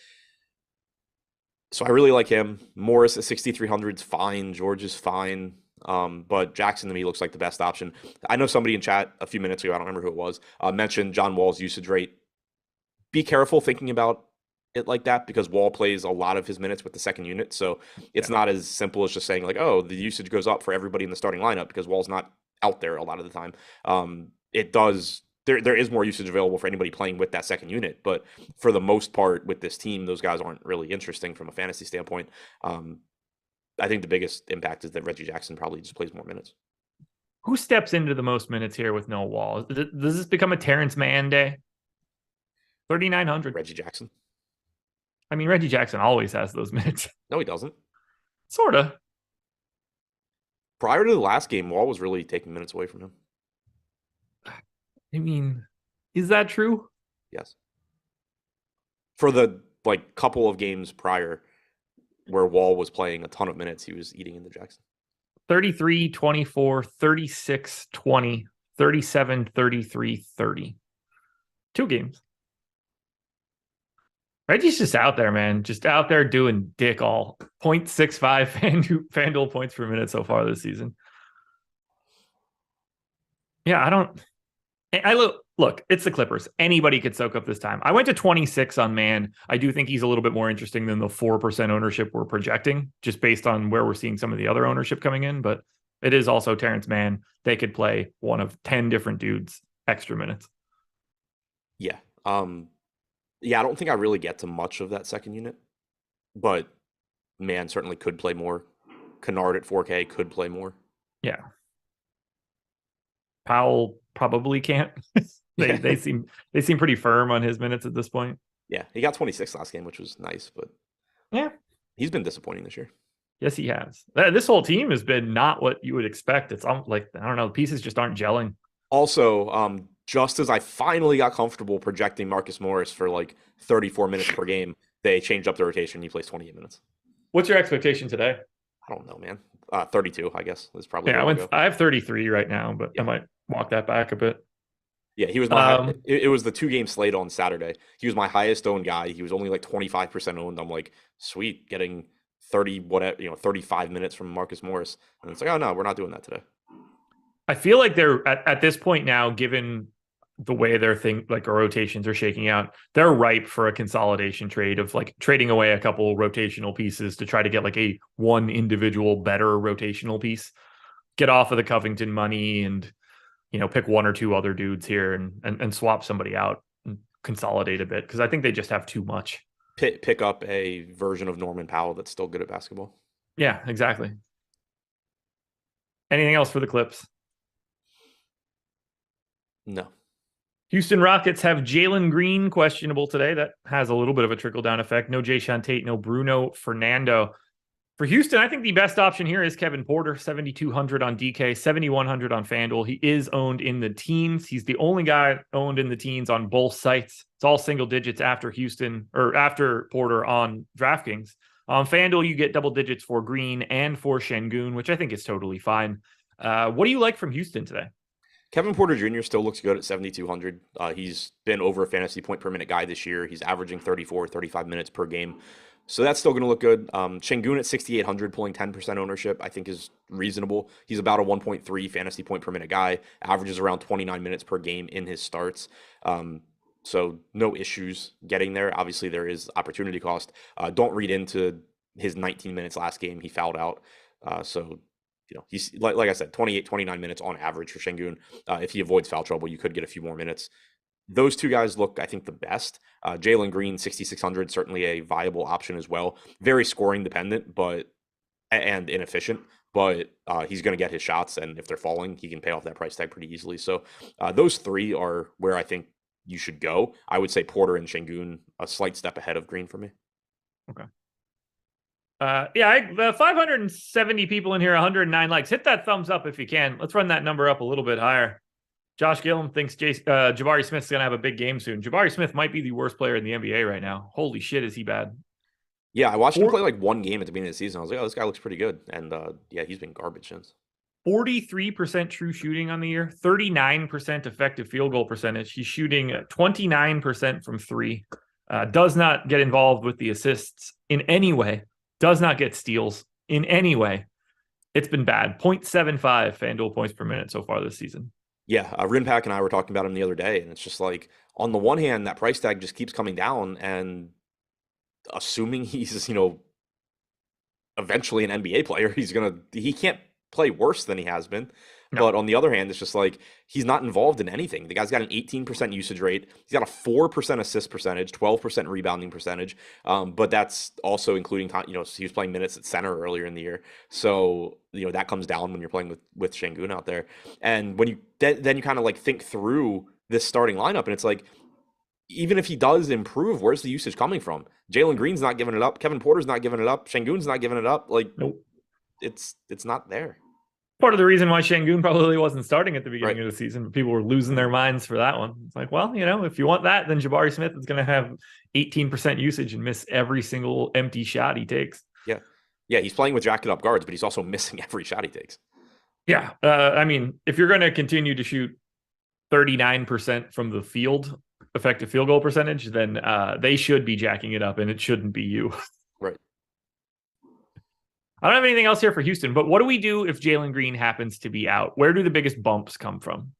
So I really like him. Morris at 6,300 is fine. George is fine. But Jackson to me looks like the best option. I know somebody in chat a few minutes ago, I don't remember who it was, mentioned John Wall's usage rate. Be careful thinking about it like that because Wall plays a lot of his minutes with the second unit. So it's not as simple as just saying like, oh, the usage goes up for everybody in the starting lineup because Wall's not out there a lot of the time. It does. There is more usage available for anybody playing with that second unit, but for the most part with this team, those guys aren't really interesting from a fantasy standpoint. I think the biggest impact is that Reggie Jackson probably just plays more minutes. Who steps into the most minutes here with no Wall? Does this become a Terrence Mann day? 3,900. Reggie Jackson. I mean, Reggie Jackson always has those minutes. No, he doesn't. Sort of. Prior to the last game, Wall was really taking minutes away from him. I mean, is that true? Yes. For the couple of games prior where Wall was playing a ton of minutes, he was eating into Jackson. 33, 24, 36, 20, 37, 33, 30. 2 games. Reggie's just out there, man. Just out there doing dick all. 0.65 FanDuel points per minute so far this season. Yeah, look, it's the Clippers. Anybody could soak up this time. I went to 26 on Mann. I do think he's a little bit more interesting than the 4% ownership we're projecting, just based on where we're seeing some of the other ownership coming in. But it is also Terrence Mann. They could play one of 10 different dudes extra minutes. Yeah. I don't think I really get to much of that second unit, but Mann certainly could play more. Kennard at 4K could play more. Yeah. Powell probably can't. They seem pretty firm on his minutes at this point. Yeah, he got 26 last game, which was nice, but yeah, he's been disappointing this year. Yes, he has. This whole team has been not what you would expect. It's like, I don't know, the pieces just aren't gelling. Also, just as I finally got comfortable projecting Marcus Morris for like 34 minutes per game, they changed up the rotation. He plays 28 minutes. What's your expectation today? I don't know, man. 32, I guess, is probably. Yeah, I have 33 right now, but I might walk that back a bit. Yeah, he was my. It was the 2-game slate on Saturday. He was my highest owned guy. He was only like 25% owned. I'm like, sweet, getting 35 minutes from Marcus Morris, and it's like, oh no, we're not doing that today. I feel like they're at this point now, given the way their rotations are shaking out, they're ripe for a consolidation trade of like trading away a couple rotational pieces to try to get like a one individual better rotational piece, get off of the Covington money and, pick one or two other dudes here and swap somebody out and consolidate a bit. Cause I think they just have too much. Pick up a version of Norman Powell that's still good at basketball. Yeah, exactly. Anything else for the Clips? No. Houston Rockets have Jalen Green questionable today. That has a little bit of a trickle-down effect. No Jayshawn Tate, no Bruno Fernando. For Houston, I think the best option here is Kevin Porter, 7,200 on DK, 7,100 on FanDuel. He is owned in the teens. He's the only guy owned in the teens on both sites. It's all single digits after Houston or after Porter on DraftKings. On FanDuel, you get double digits for Green and for Şengün, which I think is totally fine. What do you like from Houston today? Kevin Porter Jr. still looks good at 7,200. He's been over a fantasy point per minute guy this year. He's averaging 34, 35 minutes per game. So that's still going to look good. Şengün at 6,800, pulling 10% ownership, I think is reasonable. He's about a 1.3 fantasy point per minute guy, averages around 29 minutes per game in his starts. So no issues getting there. Obviously, there is opportunity cost. Don't read into his 19 minutes last game. He fouled out. So, he's like I said, 28, 29 minutes on average for Şengün. If he avoids foul trouble, you could get a few more minutes. Those two guys look, I think, the best. Jalen Green, 6,600, certainly a viable option as well. Very scoring dependent, and inefficient, but he's going to get his shots, and if they're falling, he can pay off that price tag pretty easily. So those three are where I think you should go. I would say Porter and Şengün a slight step ahead of Green for me. Okay. 570 people in here, 109 likes. Hit that thumbs up if you can. Let's run that number up a little bit higher. Josh Gillum thinks Jabari Smith's going to have a big game soon. Jabari Smith might be the worst player in the NBA right now. Holy shit, is he bad? Yeah, I watched him play like one game at the beginning of the season. I was like, oh, this guy looks pretty good. And yeah, he's been garbage since. 43% true shooting on the year, 39% effective field goal percentage. He's shooting 29% from three. Does not get involved with the assists in any way. Does not get steals in any way. It's been bad. 0.75 FanDuel points per minute so far this season. Yeah, Rinpack and I were talking about him the other day, and it's just like, on the one hand, that price tag just keeps coming down, and assuming he's, eventually an NBA player, he can't play worse than he has been. No. But on the other hand, it's just like, he's not involved in anything. The guy's got an 18% usage rate. He's got a 4% assist percentage, 12% rebounding percentage. But that's also including, he was playing minutes at center earlier in the year. So, that comes down when you're playing with Şengün out there. And when you then you kind of like think through this starting lineup, and it's like, even if he does improve, where's the usage coming from? Jalen Green's not giving it up. Kevin Porter's not giving it up. Şengün's not giving it up. Like, nope. It's not there. Part of the reason why Şengün probably wasn't starting at the beginning of the season, but people were losing their minds for that one. It's like, well, if you want that, then Jabari Smith is going to have 18% usage and miss every single empty shot he takes. Yeah. Yeah, he's playing with jacket up guards, but he's also missing every shot he takes. Yeah. If you're going to continue to shoot 39% from the field, effective field goal percentage, then they should be jacking it up, and it shouldn't be you. Right. I don't have anything else here for Houston, but what do we do if Jalen Green happens to be out? Where do the biggest bumps come from?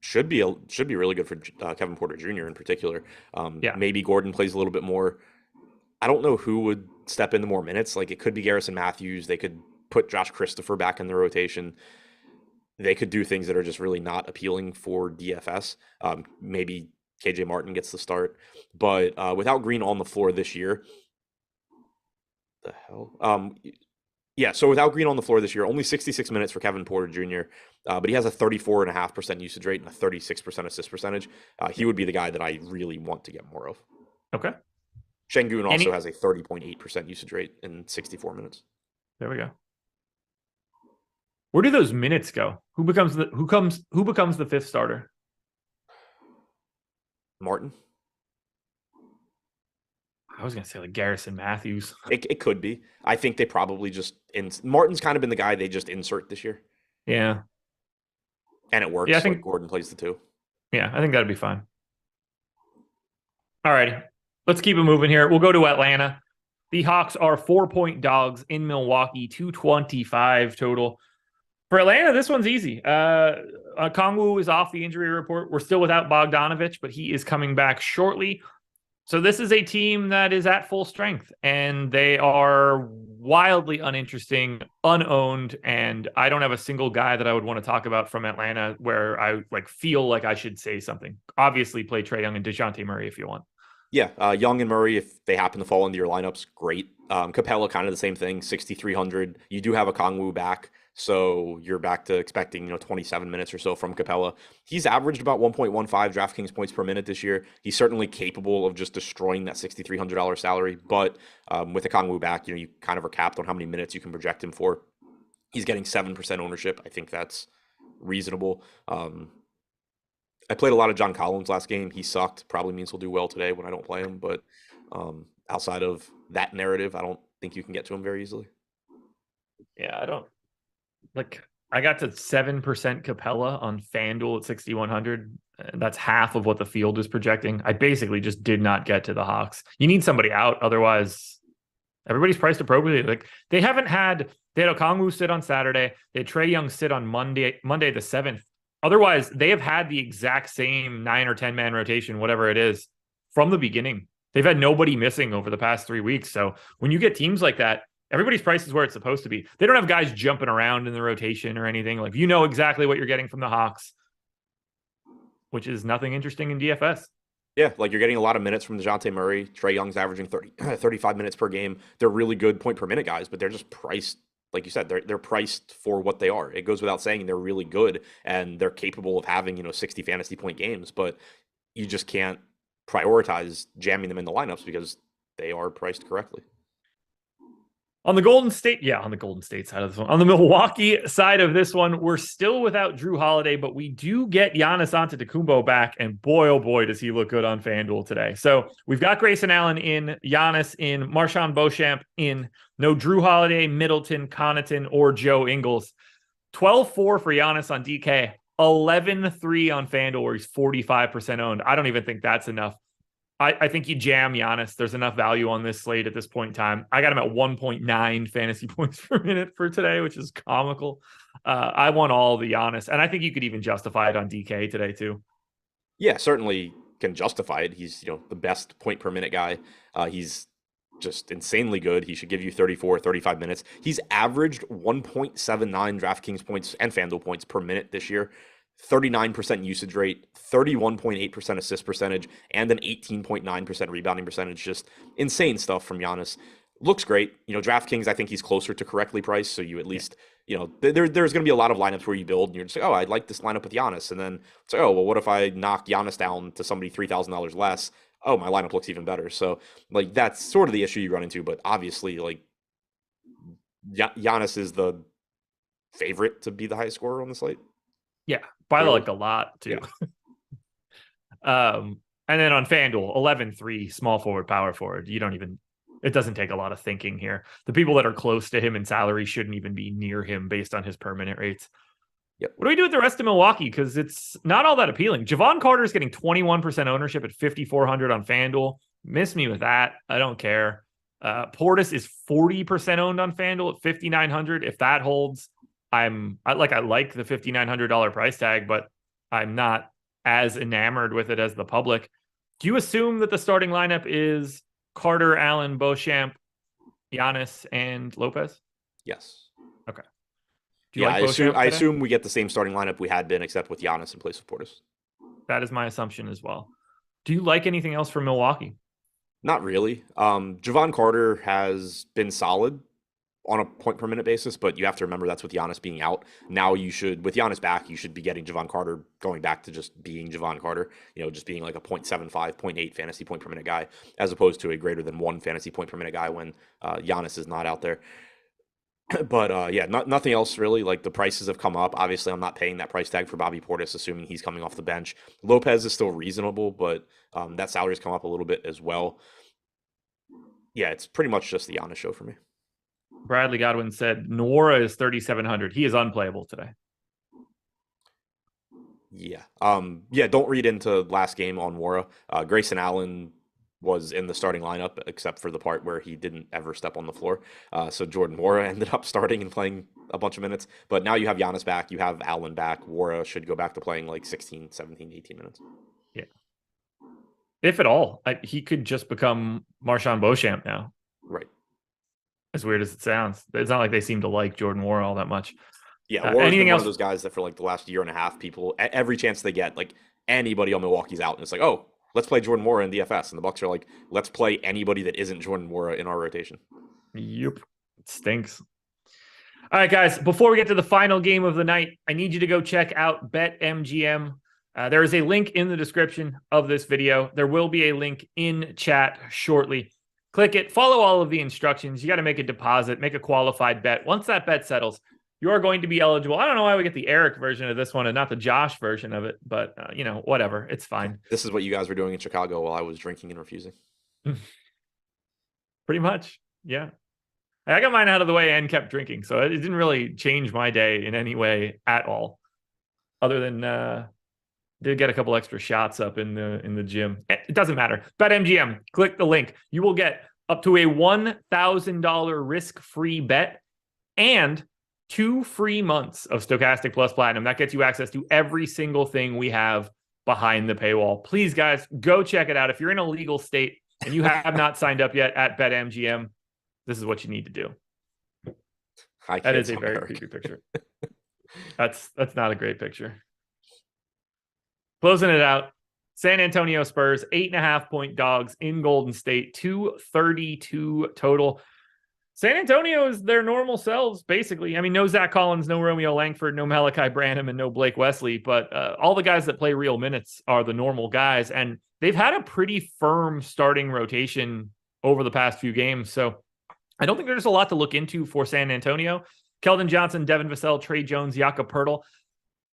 Should be really good for Kevin Porter Jr. in particular. Maybe Gordon plays a little bit more. I don't know who would step into more minutes. Like, it could be Garrison Matthews. They could put Josh Christopher back in the rotation. They could do things that are just really not appealing for DFS. Maybe KJ Martin gets the start, but without Green on the floor this year, the hell? So without Green on the floor this year, only 66 minutes for Kevin Porter Jr., but he has a 34.5% usage rate and a 36% assist percentage. He would be the guy that I really want to get more of. Okay. Şengün also has a 30.8% usage rate in 64 minutes. There we go. Where do those minutes go? Who becomes the fifth starter? Martin. I was going to say like Garrison Matthews. It could be. I think they probably just Martin's kind of been the guy they just insert this year. Yeah. And it works. Yeah, I think Gordon plays the two. Yeah, I think that'd be fine. All right. Let's keep it moving here. We'll go to Atlanta. The Hawks are 4-point dogs in Milwaukee, 225 total. For Atlanta, this one's easy. Kongwu is off the injury report. We're still without Bogdanović, but he is coming back shortly. So this is a team that is at full strength, and they are wildly uninteresting, unowned, and I don't have a single guy that I would want to talk about from Atlanta where I feel like I should say something. Obviously, play Trae Young and DeJounte Murray if you want. Yeah, Young and Murray, if they happen to fall into your lineups, great. Capella, kind of the same thing, 6,300. You do have a Kongwu back, So you're back to expecting, 27 minutes or so from Capella. He's averaged about 1.15 DraftKings points per minute this year. He's certainly capable of just destroying that $6,300 salary. But with Okongwu back, you kind of are capped on how many minutes you can project him for. He's getting 7% ownership. I think that's reasonable. I played a lot of John Collins last game. He sucked. Probably means he'll do well today when I don't play him. But outside of that narrative, I don't think you can get to him very easily. Yeah, I don't like. I got to 7% Capella on FanDuel at 6,100. That's half of what the field is projecting. I basically just did not get to the Hawks. You need somebody out, otherwise everybody's priced appropriately. Like they had Okongwu sit on Saturday. They had Trae Young sit on Monday the 7th. Otherwise, they have had the exact same 9 or 10 man rotation, whatever it is, from the beginning. They've had nobody missing over the past 3 weeks. So when you get teams like that, everybody's price is where it's supposed to be. They don't have guys jumping around in the rotation or anything. Like, exactly what you're getting from the Hawks, which is nothing interesting in DFS. Yeah, like you're getting a lot of minutes from DeJounte Murray. Trae Young's averaging 35 minutes per game. They're really good point per minute guys, but they're just priced, like you said, they're priced for what they are. It goes without saying they're really good and they're capable of having, 60 fantasy point games, but you just can't prioritize jamming them in the lineups because they are priced correctly. On the Golden State side of this one. On the Milwaukee side of this one, we're still without Drew Holiday, but we do get Giannis Antetokounmpo back, and boy, oh boy, does he look good on FanDuel today. So we've got Grayson Allen in, Giannis in, Marchand Beauchamp in, no Drew Holiday, Middleton, Connaughton, or Joe Ingles. 12-4 for Giannis on DK, 11-3 on FanDuel, where he's 45% owned. I don't even think that's enough. I think you jam Giannis. There's enough value on this slate at this point in time. I got him at 1.9 fantasy points per minute for today, which is comical. I want all the Giannis, and I think you could even justify it on DK today too. Yeah, certainly can justify it. He's, the best point per minute guy. He's just insanely good. He should give you 34, 35 minutes. He's averaged 1.79 DraftKings points and FanDuel points per minute this year. 39% usage rate, 31.8% assist percentage, and an 18.9% rebounding percentage. Just insane stuff from Giannis. Looks great. DraftKings, I think he's closer to correctly priced. So you at least, there's going to be a lot of lineups where you build and you're just like, oh, I'd like this lineup with Giannis. And then it's like, oh, well, what if I knock Giannis down to somebody $3,000 less? Oh, my lineup looks even better. So like, that's sort of the issue you run into. But obviously, like, Giannis is the favorite to be the highest scorer on the slate. Yeah, by like a lot too. Yeah. And then on FanDuel, 11-3, small forward, power forward. It doesn't take a lot of thinking here. The people that are close to him in salary shouldn't even be near him based on his per minute rates. Yep. What do we do with the rest of Milwaukee? Because it's not all that appealing. Javon Carter is getting 21% ownership at 5,400 on FanDuel. Miss me with that. I don't care. Portis is 40% owned on FanDuel at 5,900. If that holds, I like the $5,900 price tag, but I'm not as enamored with it as the public. Do you assume that the starting lineup is Carter, Allen, Beauchamp, Giannis, and Lopez? Yes. Okay. I assume we get the same starting lineup we had been, except with Giannis in place of Portis. That is my assumption as well. Do you like anything else from Milwaukee? Not really. Javon Carter has been solid on a point per minute basis, but you have to remember that's with Giannis being out. Now with Giannis back, you should be getting Javon Carter going back to just being Javon Carter, just being like a 0.75, 0.8 fantasy point per minute guy, as opposed to a greater than 1 fantasy point per minute guy when Giannis is not out there. But nothing else really. Like the prices have come up. Obviously, I'm not paying that price tag for Bobby Portis, assuming he's coming off the bench. Lopez is still reasonable, but that salary's come up a little bit as well. Yeah, it's pretty much just the Giannis show for me. Bradley Godwin said Nwora is 3,700. He is unplayable today. Yeah. Don't read into last game on Nwora. Grayson Allen was in the starting lineup, except for the part where he didn't ever step on the floor. So Jordan Nwora ended up starting and playing a bunch of minutes. But now you have Giannis back. You have Allen back. Nwora should go back to playing like 16, 17, 18 minutes. Yeah. If at all. He could just become Marchand Beauchamp now. Right. As weird as it sounds. It's not like they seem to like Jordan Nwora all that much. Yeah, Nwora's been one of those guys that for like the last year and a half, people, every chance they get, like anybody on Milwaukee's out, and it's like, oh, let's play Jordan Nwora in DFS. And the Bucks are like, let's play anybody that isn't Jordan Nwora in our rotation. Yep. It stinks. All right, guys, before we get to the final game of the night, I need you to go check out BetMGM. There is a link in the description of this video. There will be a link in chat shortly. Click it, follow all of the instructions. You got to make a deposit, make a qualified bet. Once that bet settles, you are going to be eligible. I don't know why we get the Eric version of this one and not the Josh version of it, but whatever. It's fine. This is what you guys were doing in Chicago while I was drinking and refusing. Pretty much. Yeah. I got mine out of the way and kept drinking, so it didn't really change my day in any way at all, other than did get a couple extra shots up in the gym. It doesn't matter. BetMGM, click the link. You will get up to a $1,000 risk-free bet and 2 free months of Stokastic Plus Platinum. That gets you access to every single thing we have behind the paywall. Please, guys, go check it out. If you're in a legal state and you have not signed up yet at BetMGM, this is what you need to do. That is a very creepy picture. That's not a great picture. Closing it out, San Antonio Spurs, 8.5-point dogs in Golden State, 232 total. San Antonio is their normal selves, basically. I mean, no Zach Collins, no Romeo Langford, no Malachi Branham, and no Blake Wesley, but all the guys that play real minutes are the normal guys, and they've had a pretty firm starting rotation over the past few games, so I don't think there's a lot to look into for San Antonio. Keldon Johnson, Devin Vassell, Trey Jones, Jakob Poeltl,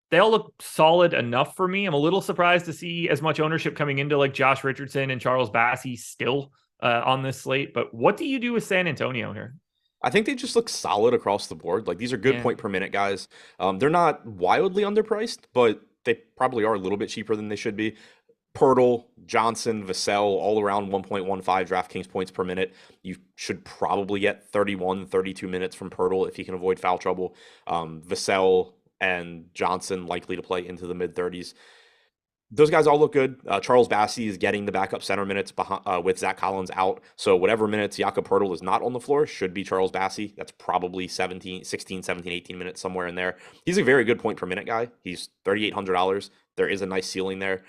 they all look solid enough for me. I'm a little surprised to see as much ownership coming into like Josh Richardson and Charles Bassey still on this slate. But what do you do with San Antonio here? I think they just look solid across the board. Like, these are good point per minute guys. They're not wildly underpriced, but they probably are a little bit cheaper than they should be. Poeltl, Johnson, Vassell, all around 1.15 DraftKings points per minute. You should probably get 31, 32 minutes from Poeltl if he can avoid foul trouble. Vassell and Johnson likely to play into the mid-30s. Those guys all look good. Charles Bassey is getting the backup center minutes with Zach Collins out. So whatever minutes Jakob Poeltl is not on the floor should be Charles Bassey. That's probably 16, 17, 18 minutes, somewhere in there. He's a very good point per minute guy. He's $3,800. There is a nice ceiling there.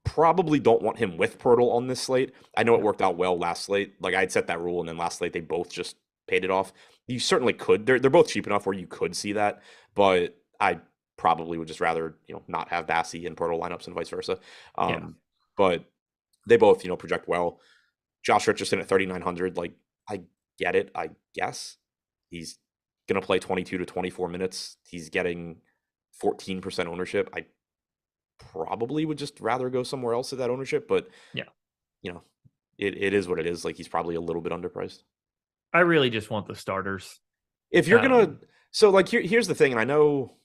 Probably don't want him with Poeltl on this slate. I know it worked out well last slate. Like, I had set that rule, and then last slate they both just paid it off. You certainly could. They're both cheap enough where you could see that, but I probably would just rather not have Bassey and Poeltl lineups and vice versa. But they both project well. Josh Richardson at 3,900. Like, I get it. I guess he's gonna play 22 to 24 minutes. He's getting 14% ownership. I probably would just rather go somewhere else at that ownership, but it is what it is. Like, he's probably a little bit underpriced. I really just want the starters. If you're gonna, so like here's the thing, and I don't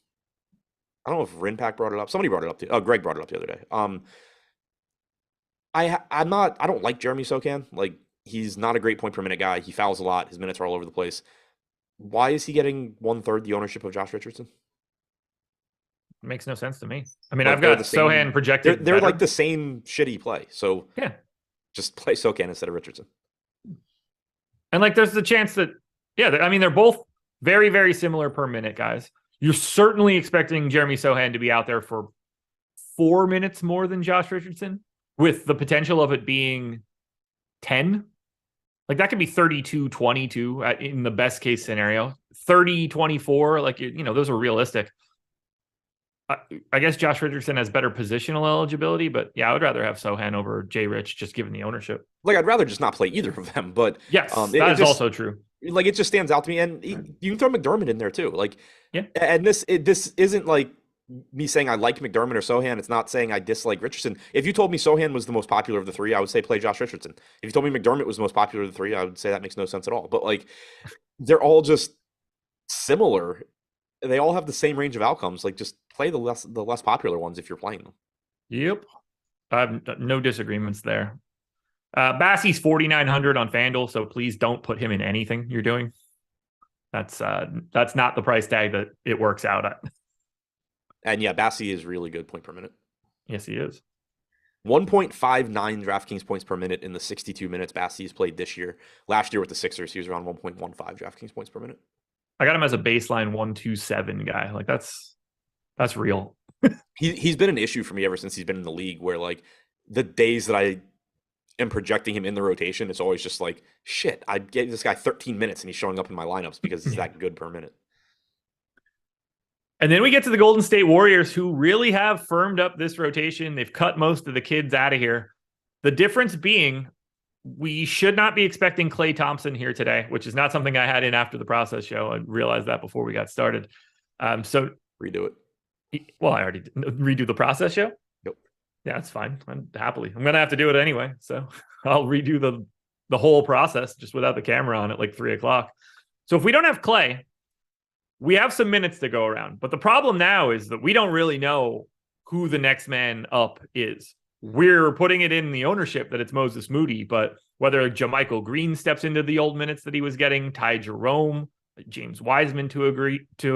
know if Rinpack brought it up. Somebody brought it up. Greg brought it up the other day. I don't like Jeremy Sochan. Like, he's not a great point per minute guy. He fouls a lot. His minutes are all over the place. Why is he getting 1/3 the ownership of Josh Richardson? Makes no sense to me. I mean, I've got Sochan projected. They're like the same shitty play. So yeah, just play Sochan instead of Richardson. And like, there's the chance that, I mean, they're both very, very similar per minute guys. You're certainly expecting Jeremy Sochan to be out there for 4 minutes more than Josh Richardson, with the potential of it being 10. Like, that could be 32-22 in the best case scenario. 30-24, like, those are realistic. I guess Josh Richardson has better positional eligibility, but I would rather have Sochan over Jay Rich, just given the ownership. Like, I'd rather just not play either of them, but yes, that is also true. Like, it just stands out to me, and you can throw McDermott in there too. Like, and this isn't like me saying I like McDermott or Sochan. It's not saying I dislike Richardson. If you told me Sochan was the most popular of the three, I would say play Josh Richardson. If you told me McDermott was the most popular of the three, I would say that makes no sense at all. But like, they're all just similar. They all have the same range of outcomes. Like, just play the less popular ones if you're playing them. Yep. I have no disagreements there. Bassey's 4,900 on FanDuel, so please don't put him in anything you're doing. That's not the price tag that it works out at. And Bassey is really good point per minute. Yes, he is. 1.59 DraftKings points per minute in the 62 minutes Bassey's played this year. Last year with the Sixers, he was around 1.15 DraftKings points per minute. I got him as a baseline 127 guy. Like, that's real. He's been an issue for me ever since he's been in the league, where like the days that I am projecting him in the rotation, it's always just like, shit, I gave this guy 13 minutes and he's showing up in my lineups because he's that good per minute. And then we get to the Golden State Warriors, who really have firmed up this rotation. They've cut most of the kids out of here. The difference being, we should not be expecting Klay Thompson here today, which is not something I had in after the process show. I realized that before we got started. So redo it. Well, I already redo the process show. Yep. Yeah, that's fine. I'm going to have to do it anyway. So I'll redo the whole process just without the camera on at like 3:00. So if we don't have Klay, we have some minutes to go around. But the problem now is that we don't really know who the next man up is. We're putting it in the ownership that it's Moses Moody, but whether JaMychal Green steps into the old minutes that he was getting, Ty Jerome, James Wiseman to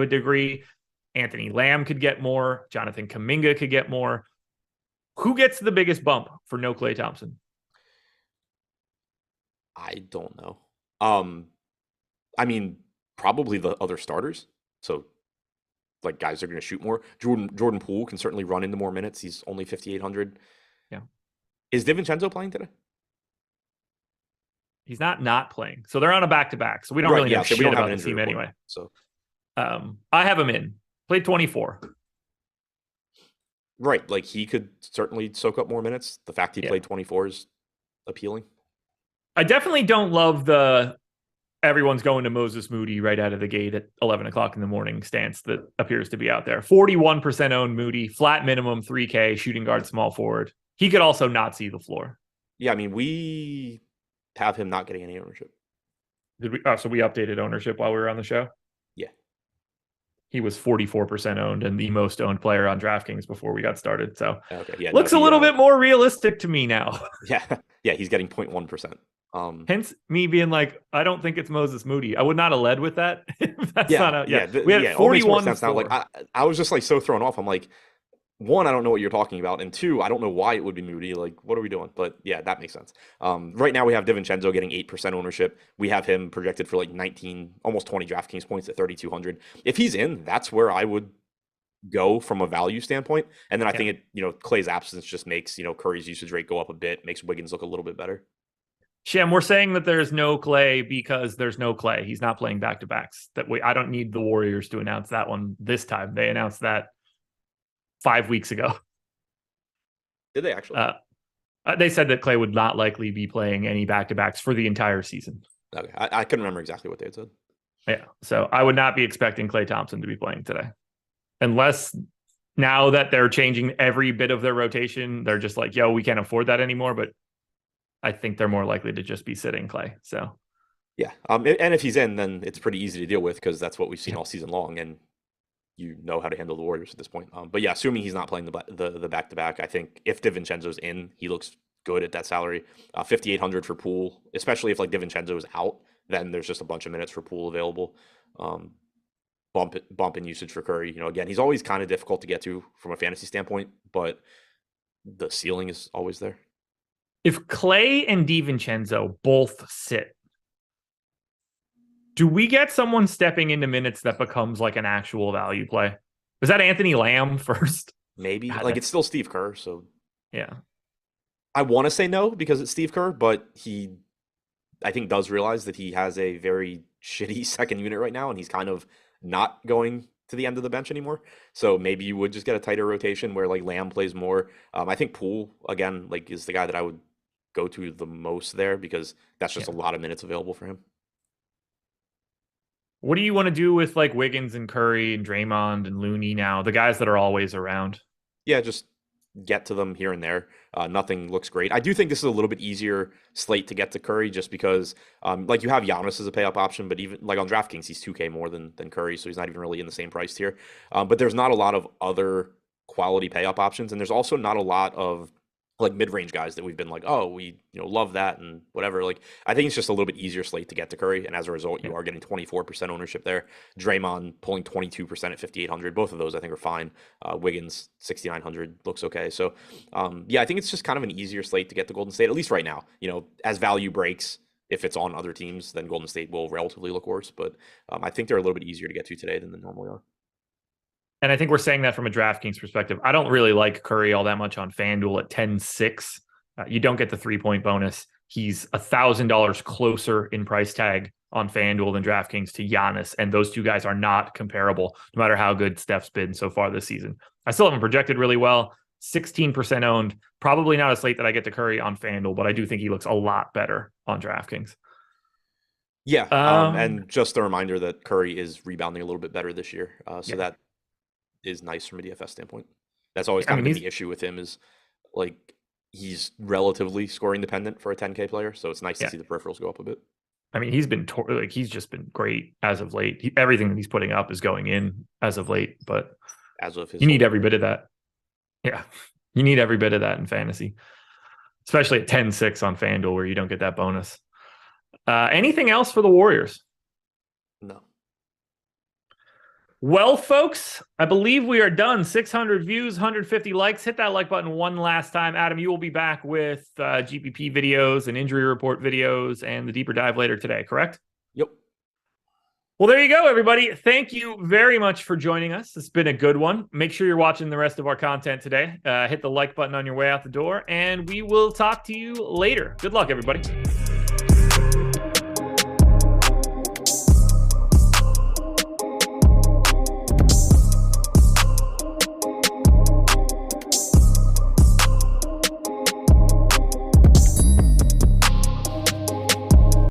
a degree, Anthony Lamb could get more, Jonathan Kuminga could get more. Who gets the biggest bump for no Klay Thompson? I don't know. I mean, probably the other starters. So, like, guys are going to shoot more. Jordan Poole can certainly run into more minutes. He's only 5,800. Yeah. Is DiVincenzo playing today? He's not playing. So they're on a back-to-back. So we don't really know shit about the team anyway. So, I have him in. Played 24. Right. Like, he could certainly soak up more minutes. The fact he played 24 is appealing. I definitely don't love the everyone's going to Moses Moody right out of the gate at 11:00 in the morning stance that appears to be out there. 41% owned Moody, flat minimum 3K, shooting guard, small forward. He could also not see the floor. Yeah, I mean, we have him not getting any ownership. Did we? Oh, so we updated ownership while we were on the show? Yeah. He was 44% owned and the most owned player on DraftKings before we got started. So looks a little bit more realistic to me now. Yeah, he's getting 0.1%. Hence me being like, I don't think it's Moses Moody. I would not have led with that. We had 41 now. Like I was just like so thrown off. I'm like, one, I don't know what you're talking about, and two, I don't know why it would be Moody. Like, what are we doing? But yeah, that makes sense. Right now we have DiVincenzo getting 8% ownership. We have him projected for like 19, almost 20 DraftKings points at 3,200. If he's in, that's where I would go from a value standpoint. And then I think Klay's absence just makes Curry's usage rate go up a bit, makes Wiggins look a little bit better. Shem, we're saying that there's no Klay because there's no Klay. He's not playing back-to-backs. I don't need the Warriors to announce that one this time. They announced that 5 weeks ago. Did they actually? They said that Klay would not likely be playing any back-to-backs for the entire season. Okay, I couldn't remember exactly what they had said. Yeah, so I would not be expecting Klay Thompson to be playing today. Unless now that they're changing every bit of their rotation, they're just like, yo, we can't afford that anymore, but I think they're more likely to just be sitting Klay. So, yeah. And if he's in, then it's pretty easy to deal with because that's what we've seen all season long, and you know how to handle the Warriors at this point. But yeah, assuming he's not playing the back-to-back, I think if DiVincenzo's in, he looks good at that salary. 5,800 for Poole, especially if like DiVincenzo is out, then there's just a bunch of minutes for Poole available. Bump in usage for Curry. Again, he's always kind of difficult to get to from a fantasy standpoint, but the ceiling is always there. If Klay and DiVincenzo both sit, do we get someone stepping into minutes that becomes like an actual value play? Is that Anthony Lamb first? Maybe. It's still Steve Kerr, so yeah. I want to say no because it's Steve Kerr, but he, I think, does realize that he has a very shitty second unit right now, and he's kind of not going to the end of the bench anymore. So maybe you would just get a tighter rotation where like Lamb plays more. I think Poole, again, like is the guy that I would go to the most there because that's just a lot of minutes available for him. What do you want to do with like Wiggins and Curry and Draymond and Looney now, the guys that are always around? Yeah, just get to them here and there. Nothing looks great. I do think this is a little bit easier slate to get to Curry just because like you have Giannis as a pay up option, but even like on DraftKings, he's 2K more than Curry, so he's not even really in the same price tier. But there's not a lot of other quality pay up options, and there's also not a lot of like mid-range guys that we've been like, oh, we love that and whatever. Like I think it's just a little bit easier slate to get to Curry, and as a result, you are getting 24% ownership there. Draymond pulling 22% at 5,800. Both of those I think are fine. Wiggins 6,900 looks okay. So I think it's just kind of an easier slate to get to Golden State, at least right now. As value breaks, if it's on other teams, then Golden State will relatively look worse. But I think they're a little bit easier to get to today than they normally are. And I think we're saying that from a DraftKings perspective. I don't really like Curry all that much on FanDuel at 10-6. You don't get the 3-point bonus. He's $1,000 closer in price tag on FanDuel than DraftKings to Giannis, and those two guys are not comparable, no matter how good Steph's been so far this season. I still haven't projected really well. 16% owned. Probably not a slate that I get to Curry on FanDuel, but I do think he looks a lot better on DraftKings. Yeah, and just a reminder that Curry is rebounding a little bit better this year, so that is nice from a DFS standpoint. That's always kind of been the issue with him is like he's relatively scoring dependent for a 10K player, so it's nice to see the peripherals go up a bit. I mean, he's been he's just been great as of late. Everything that he's putting up is going in as of late, but as of his you need every bit of that. Yeah, you need every bit of that in fantasy, especially at 10-6 on FanDuel where you don't get that bonus. Anything else for the Warriors? No. Well, folks, I believe we are done. 600 views, 150 likes. Hit that like button one last time. Adam, you will be back with GPP videos and injury report videos and the deeper dive later today, correct? Yep. Well, there you go, everybody. Thank you very much for joining us. It's been a good one. Make sure you're watching the rest of our content today. Hit the like button on your way out the door, and we will talk to you later. Good luck, everybody.